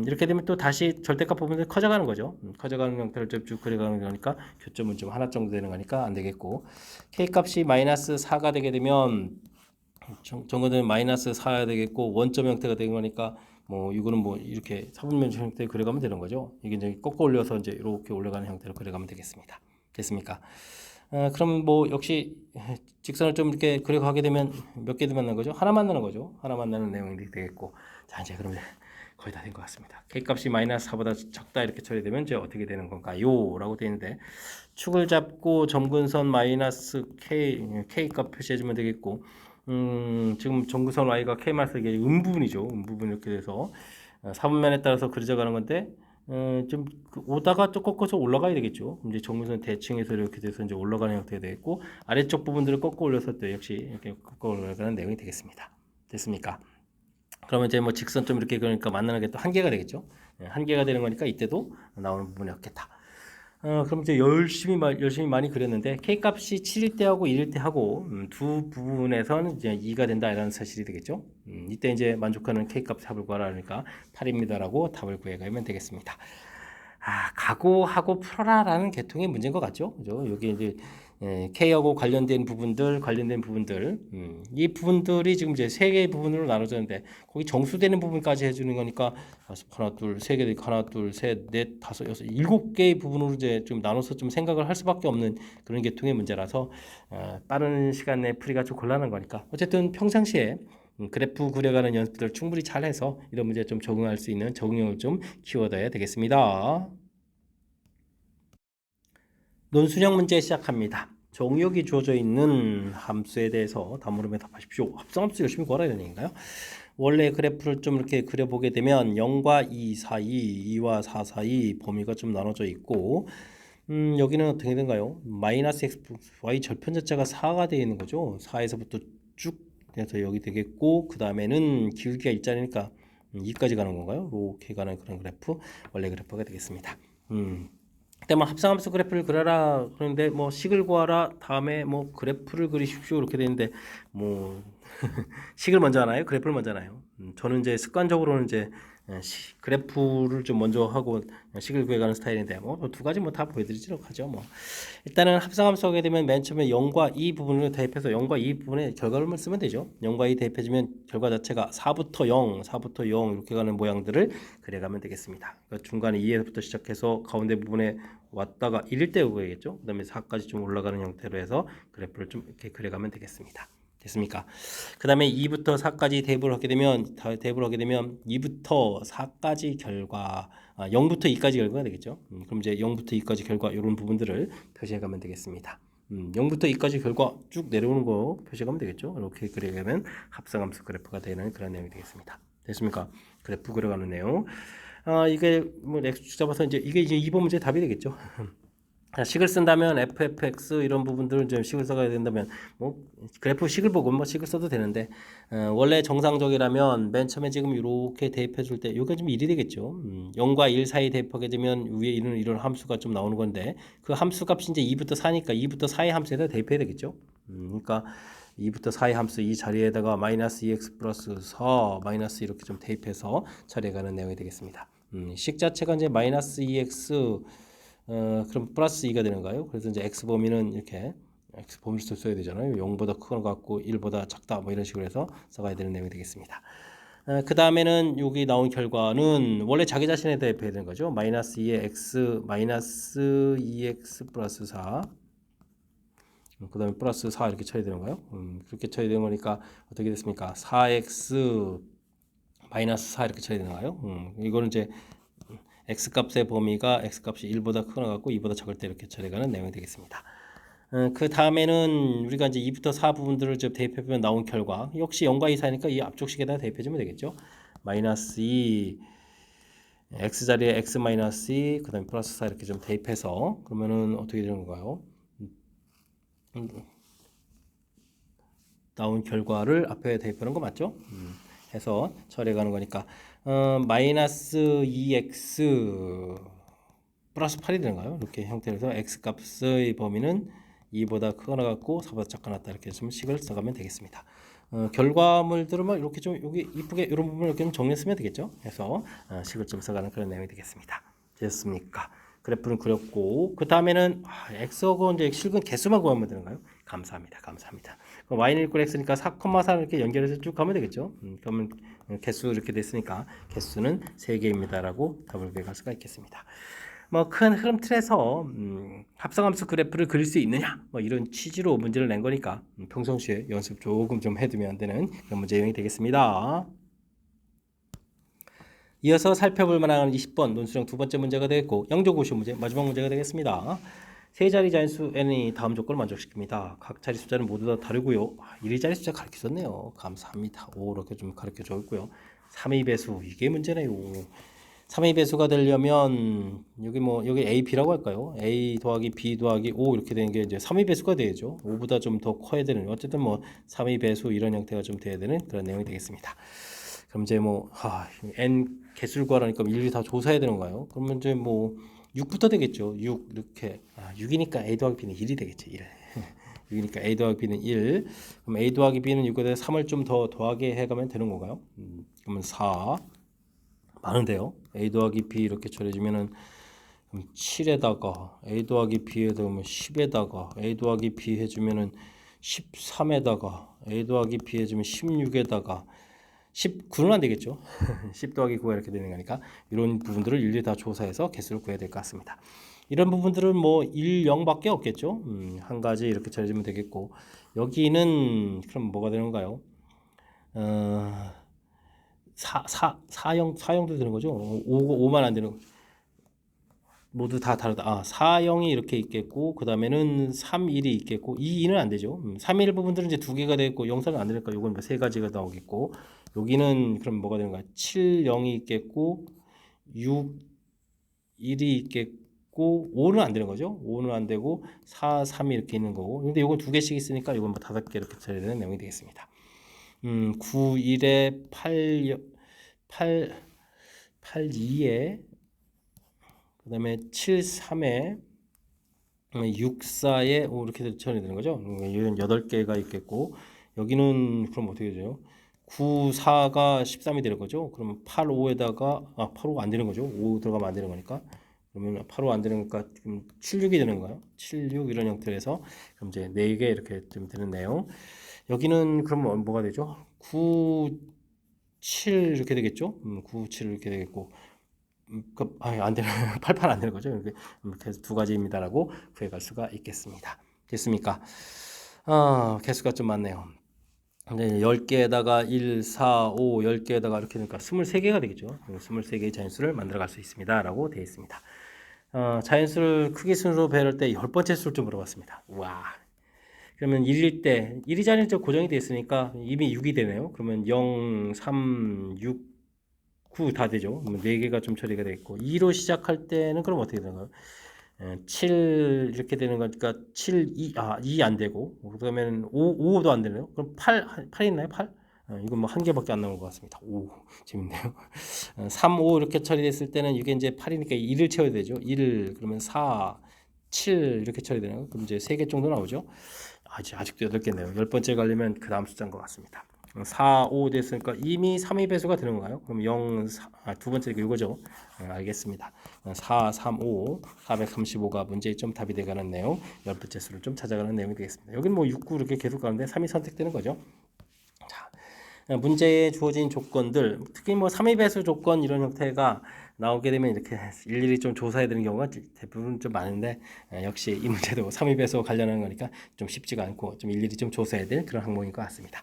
Speaker 1: 이렇게 되면 또 다시 절대값 부분이 커져가는 거죠. 커져가는 형태를 쭉 그려가는 거니까 교점은 좀 하나 정도 되는 거니까 안 되겠고, k 값이 마이너스 4가 되게 되면 정거는 마이너스 4야 되겠고, 원점 형태가 되는 거니까 뭐 이거는 뭐 이렇게 사분면 형태로 그려가면 되는 거죠. 이게 이제 꺾어 올려서 이제 이렇게 올라가는 형태로 그려가면 되겠습니다. 됐습니까? 그럼 뭐 역시 직선을 좀 이렇게 그려가게 되면 몇 개 만나는 거죠? 하나 만나는 거죠. 하나 만나는 내용이 되겠고, 자 이제 그러면 거의 다 된 것 같습니다. k값이 마이너스 4보다 작다 이렇게 처리되면 이제 어떻게 되는 건가요? 라고 되어 있는데, 축을 잡고 점근선 마이너스 k 값 표시해주면 되겠고, 지금 점근선 y가 k 마이너스 이게 음부분이죠. 음부분 이렇게 돼서 4분면에 따라서 그려져가는 건데, 좀 오다가 또 꺾어서 올라가야 되겠죠. 이제 정근선 대칭에서 이렇게 돼서 이제 올라가는 형태가 되겠고, 아래쪽 부분들을 꺾어 올려서 또 역시 이렇게 꺾어 올라가는 내용이 되겠습니다. 됐습니까? 그러면 이제 뭐 직선 좀 이렇게 그러니까 만나는 게 또 한계가 되겠죠. 한계가 되는 거니까 이때도 나오는 부분이 없겠다. 그럼 이제 열심히 많이 그렸는데 k 값이 7일 때하고 1일 때 하고 두 부분에서는 이제 2가 된다 이라는 사실이 되겠죠. 이때 이제 만족하는 k 값 답을 구하라 하니까 8입니다라고 답을 구해가면 되겠습니다. 각오하고 풀어라라는 계통의 문제인 것 같죠. 그죠? 여기 이제 K하고 관련된 부분들, 이 부분들이 지금 이제 세 개의 부분으로 나눠졌는데, 거기 정수되는 부분까지 해주는 거니까 하나, 둘, 세 개, 하나, 둘, 셋, 넷, 다섯, 여섯, 7개의 부분으로 이제 좀 나눠서 좀 생각을 할 수밖에 없는 그런 계통의 문제라서 빠른 시간 내에 풀이가 좀 곤란한 거니까, 어쨌든 평상시에 그래프 그려가는 연습들 충분히 잘해서 이런 문제에 좀 적응할 수 있는 적응력을 좀 키워둬야 되겠습니다. 논술형 문제 시작합니다. 정의역이 주어져 있는 함수에 대해서 단문으로 답하십시오. 합성함수 열심히 구하라 이런 얘기인가요? 원래 그래프를 좀 이렇게 그려보게 되면 0과 2 사이, 2와 4 사이 범위가 좀 나눠져 있고, 여기는 어떻게 된가요? 마이너스 x, y 절편 자체가 4가 되어 있는 거죠. 4에서부터 쭉 해서 여기 되겠고, 그 다음에는 기울기가 일자리니까 2까지 가는 건가요? 이렇게 가는 그런 그래프, 원래 그래프가 되겠습니다. 그때 뭐 합성함수 그래프를 그려라 그러는데 뭐 식을 구하라 다음에 뭐 그래프를 그리십시오 이렇게 되는데, 뭐 식을 먼저 하나요? 그래프를 먼저 하나요? 저는 이제 습관적으로는 이제 그래프를 좀 먼저 하고 식을 구해가는 스타일인데 뭐 두 가지 뭐 다 보여드리도록 하죠. 뭐 일단은 합성함수 하게 되면 맨 처음에 0과 2 부분을 대입해서 0과 2 부분의 결과물을 쓰면 되죠. 0과 2 대입해주면 결과 자체가 4부터 0, 4부터 0 이렇게 가는 모양들을 그려가면 되겠습니다. 그러니까 중간에 2에서부터 시작해서 가운데 부분에 왔다가 1일 때 구해야겠죠. 그 다음에 4까지 좀 올라가는 형태로 해서 그래프를 좀 이렇게 그려가면 되겠습니다. 됐습니까? 그 다음에 2부터 4까지 대입을 하게 되면 2부터 4까지 결과 0부터 2까지 결과가 되겠죠. 그럼 이제 0부터 2까지 결과 이런 부분들을 표시해 가면 되겠습니다. 0부터 2까지 결과 쭉 내려오는 거 표시해 가면 되겠죠. 이렇게 그리면 합성함수 그래프가 되는 그런 내용이 되겠습니다. 됐습니까? 그래프 그려가는 내용. 이게 뭐 X축 잡아서 이게 이제 2번 문제 답이 되겠죠. 식을 쓴다면 FFX 이런 부분들을 좀 식을 써가야 된다면 뭐 그래프 식을 보고 뭐 식을 써도 되는데 원래 정상적이라면 맨 처음에 지금 이렇게 대입해 줄 때 이게 좀 1이 되겠죠. 0과 1 사이 대입하게 되면 위에 이런 함수가 좀 나오는 건데 그 함수 값이 이제 2부터 4니까 2부터 4의 함수에다 대입해야 되겠죠. 그러니까 2부터 4의 함수 이 자리에다가 마이너스 2x 플러스 4 마이너스 이렇게 좀 대입해서 처리해가는 내용이 되겠습니다. 식 자체가 이제 마이너스 2x 그럼 플러스 2가 되는가요? 그래서 이제 x 범위는 이렇게 x 범위를 써야 되잖아요. 0보다 큰 거 같고 1보다 작다 뭐 이런 식으로 해서 써가야 되는 내용이 되겠습니다. 그 다음에는 여기 나온 결과는 원래 자기 자신에 대입해야 되는 거죠. 마이너스 2의 x 마이너스 2x 플러스 4 그 다음에 플러스 4 이렇게 쳐야 되는 거예요. 그렇게 쳐야 되는 거니까 어떻게 됐습니까? 4x 마이너스 4 이렇게 쳐야 되나요? 이거는 이제 x값의 범위가 x값이 1보다 크거나 같고 2보다 작을 때 이렇게 처리하는 내용이 되겠습니다. 그 다음에는 우리가 이제 2부터 4 부분들을 좀 대입해보면 나온 결과 역시 0과 2 사이니까 이 앞쪽 식에다 대입해주면 되겠죠. 마이너스 2 x 자리에 x 마이너스 2 그 다음에 플러스 4 이렇게 좀 대입해서 그러면은 어떻게 되는 건가요? 나온 결과를 앞에 대입하는 거 맞죠? 해서 처리해가는 거니까 마이너스 2x 플러스 8이 되는가요? 이렇게 형태로서 x 값의 범위는 2보다 크거나 같고 4보다 작거나 같다 이렇게 좀 식을 써가면 되겠습니다. 결과물들을 막 이렇게 좀 여기 이쁘게 이런 부분을 이렇게 좀 정리했으면 되겠죠. 해서 식을 좀 써가는 그런 내용이 되겠습니다. 됐습니까? 그래프는 그렸고 그 다음에는 x하고 이제 실근 개수만 구하면 되는가요? 감사합니다. 감사합니다. y는 이꼴 x니까 4,4 이렇게 연결해서 쭉 가면 되겠죠. 그러면 개수 이렇게 됐으니까 개수는 3개입니다라고 답을 구할 수가 있겠습니다. 뭐 큰 흐름 틀에서 합성함수 그래프를 그릴 수 있느냐 뭐 이런 취지로 문제를 낸 거니까 평상시에 연습 조금 좀 해두면 되는 그런 문제 유형이 되겠습니다. 이어서 살펴볼 만한 20번 논술형 두 번째 문제가 되겠고 영조고시 문제 마지막 문제가 되겠습니다. 세 자리 자연수 n이 다음 조건을 만족시킵니다. 각 자리 숫자는 모두 다 다르고요. 1위 자리 숫자 가르쳐줬네요. 감사합니다. 오 이렇게 좀 가르쳐줬고요. 3의 배수 이게 문제네요. 3의 배수가 되려면 여기 a, b라고 할까요? a 더하기 b 더하기 5 이렇게 되는 게 이제 3의 배수가 돼야죠. 5보다 좀 더 커야 되는 어쨌든 뭐 3의 배수 이런 형태가 좀 돼야 되는 그런 내용이 되겠습니다. 그럼 이제 뭐 n 개수를 구하라니까 일일이 다 조사해야 되는가요? 그러면 이제 뭐 6부터 되겠죠. 6 이렇게 6이니까 a 더하기 b는 1이 되겠죠. 1. 6이니까 a 더하기 b는 1. 그럼 a 더하기 b는 6에다 3을 좀 더 더하게 해가면 되는 건가요? 그러면 4 많은데요. a 더하기 b 이렇게 처리해주면은 7에다가 a 더하기 b에다 그러면 10에다가 a 더하기 b 해주면은 13에다가 a 더하기 b 해주면 16에다가 19는 안 되겠죠. 10 더하기 9가 이렇게 되는 거니까 이런 부분들을 일일이 다 조사해서 개수를 구해야 될 것 같습니다. 이런 부분들은 뭐 1, 0밖에 없겠죠. 한 가지 이렇게 처리해주면 되겠고 여기는 그럼 뭐가 되는가요? 4형도 되는 거죠. 5만 안 되는 모두 다 다르다. 4형이 이렇게 있겠고 그 다음에는 3, 1이 있겠고 2, 2는 안 되죠. 3, 1 부분들은 이제 두 개가 되겠고 0, 4는 안 되니까 이건 뭐 세 가지가 나오겠고 여기는 그럼 뭐가 되는가? 7, 0이 있겠고 6, 1이 있겠고 5는 안 되는 거죠. 5는 안 되고 4, 3이 이렇게 있는 거고 근데 이건 두 개씩 있으니까 이건 뭐 5개 이렇게 처리해야 되는 내용이 되겠습니다. 9, 1에 8, 2에 그 다음에 7, 3에 6, 4에 이렇게 처리되는 거죠. 이런 8개가 있겠고 여기는 그럼 어떻게 되죠? 9, 4가 13이 되는 거죠. 그러면 8, 5에다가 8, 5 안 되는 거죠. 5 들어가면 안 되는 거니까. 그러면 8, 5 안 되는 거니까 지금 7, 6이 되는 거예요. 7, 6 이런 형태에서 그럼 이제 4개 이렇게 좀 되는 내용. 여기는 그러면 뭐가 되죠? 9, 7 이렇게 되겠죠? 9, 7 이렇게 되겠고 안 되는 8, 8 안 되는 거죠. 이렇게 해서 두 가지입니다라고 구해갈 수가 있겠습니다. 됐습니까? 개수가 좀 많네요. 이제 10개에다가 1, 4, 5, 10개에다가 이렇게 되니까 23개가 되겠죠. 23개의 자연수를 만들어갈 수 있습니다. 라고 되어 있습니다. 자연수를 크기 순으로 배울 때 10번째 수를 좀 물어봤습니다. 와. 그러면 1일 때 1이 자연수 고정이 되어 있으니까 이미 6이 되네요. 그러면 0, 3, 6, 9 다 되죠. 그러면 4개가 좀 처리가 되어 있고 2로 시작할 때는 그럼 어떻게 되나요? 7 이렇게 되는 거니까 7, 2 안 되고 그러면 5도 안 되네요. 그럼 8 있나요? 8? 이건 뭐 한 개밖에 안 나온 것 같습니다. 오, 재밌네요. 3, 5 이렇게 처리됐을 때는 이게 이제 8이니까 1을 채워야 되죠. 1 그러면 4, 7 이렇게 처리되나요? 그럼 이제 3개 정도 나오죠. 아직도 8개네요. 10번째 가려면 그 다음 숫자인 것 같습니다. 4, 5 됐으니까 이미 3의 배수가 되는 건가요? 그럼 0, 4, 두 번째 이거죠. 알겠습니다. 4, 3, 5, 435가 문제의 점 답이 되가는 내용, 10번째 수를 좀 찾아가는 내용이 되겠습니다. 여기는 뭐 6, 9 이렇게 계속 가는데 3이 선택되는 거죠. 자, 문제에 주어진 조건들, 특히 뭐 3의 배수 조건 이런 형태가 나오게 되면 이렇게 일일이 좀 조사해야 되는 경우가 대부분 좀 많은데 역시 이 문제도 3의 배수 관련한 거니까 좀 쉽지가 않고 좀 일일이 좀 조사해야 될 그런 항목인 것 같습니다.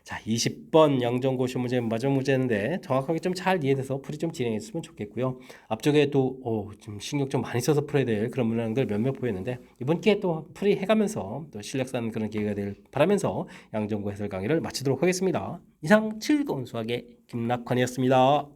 Speaker 1: 자, 20번 양정고시 문제 마지막 문제인데 정확하게 좀 잘 이해돼서 풀이 좀 진행했으면 좋겠고요. 앞쪽에 또 좀 신경 좀 많이 써서 풀어야 될 그런 문항들 몇몇 보였는데 이번 기회에 또 풀이 해가면서 또 실력 쌓는 그런 기회가 되길 바라면서 양정고 해설 강의를 마치도록 하겠습니다. 이상 즐거운 수학의 김낙환이었습니다.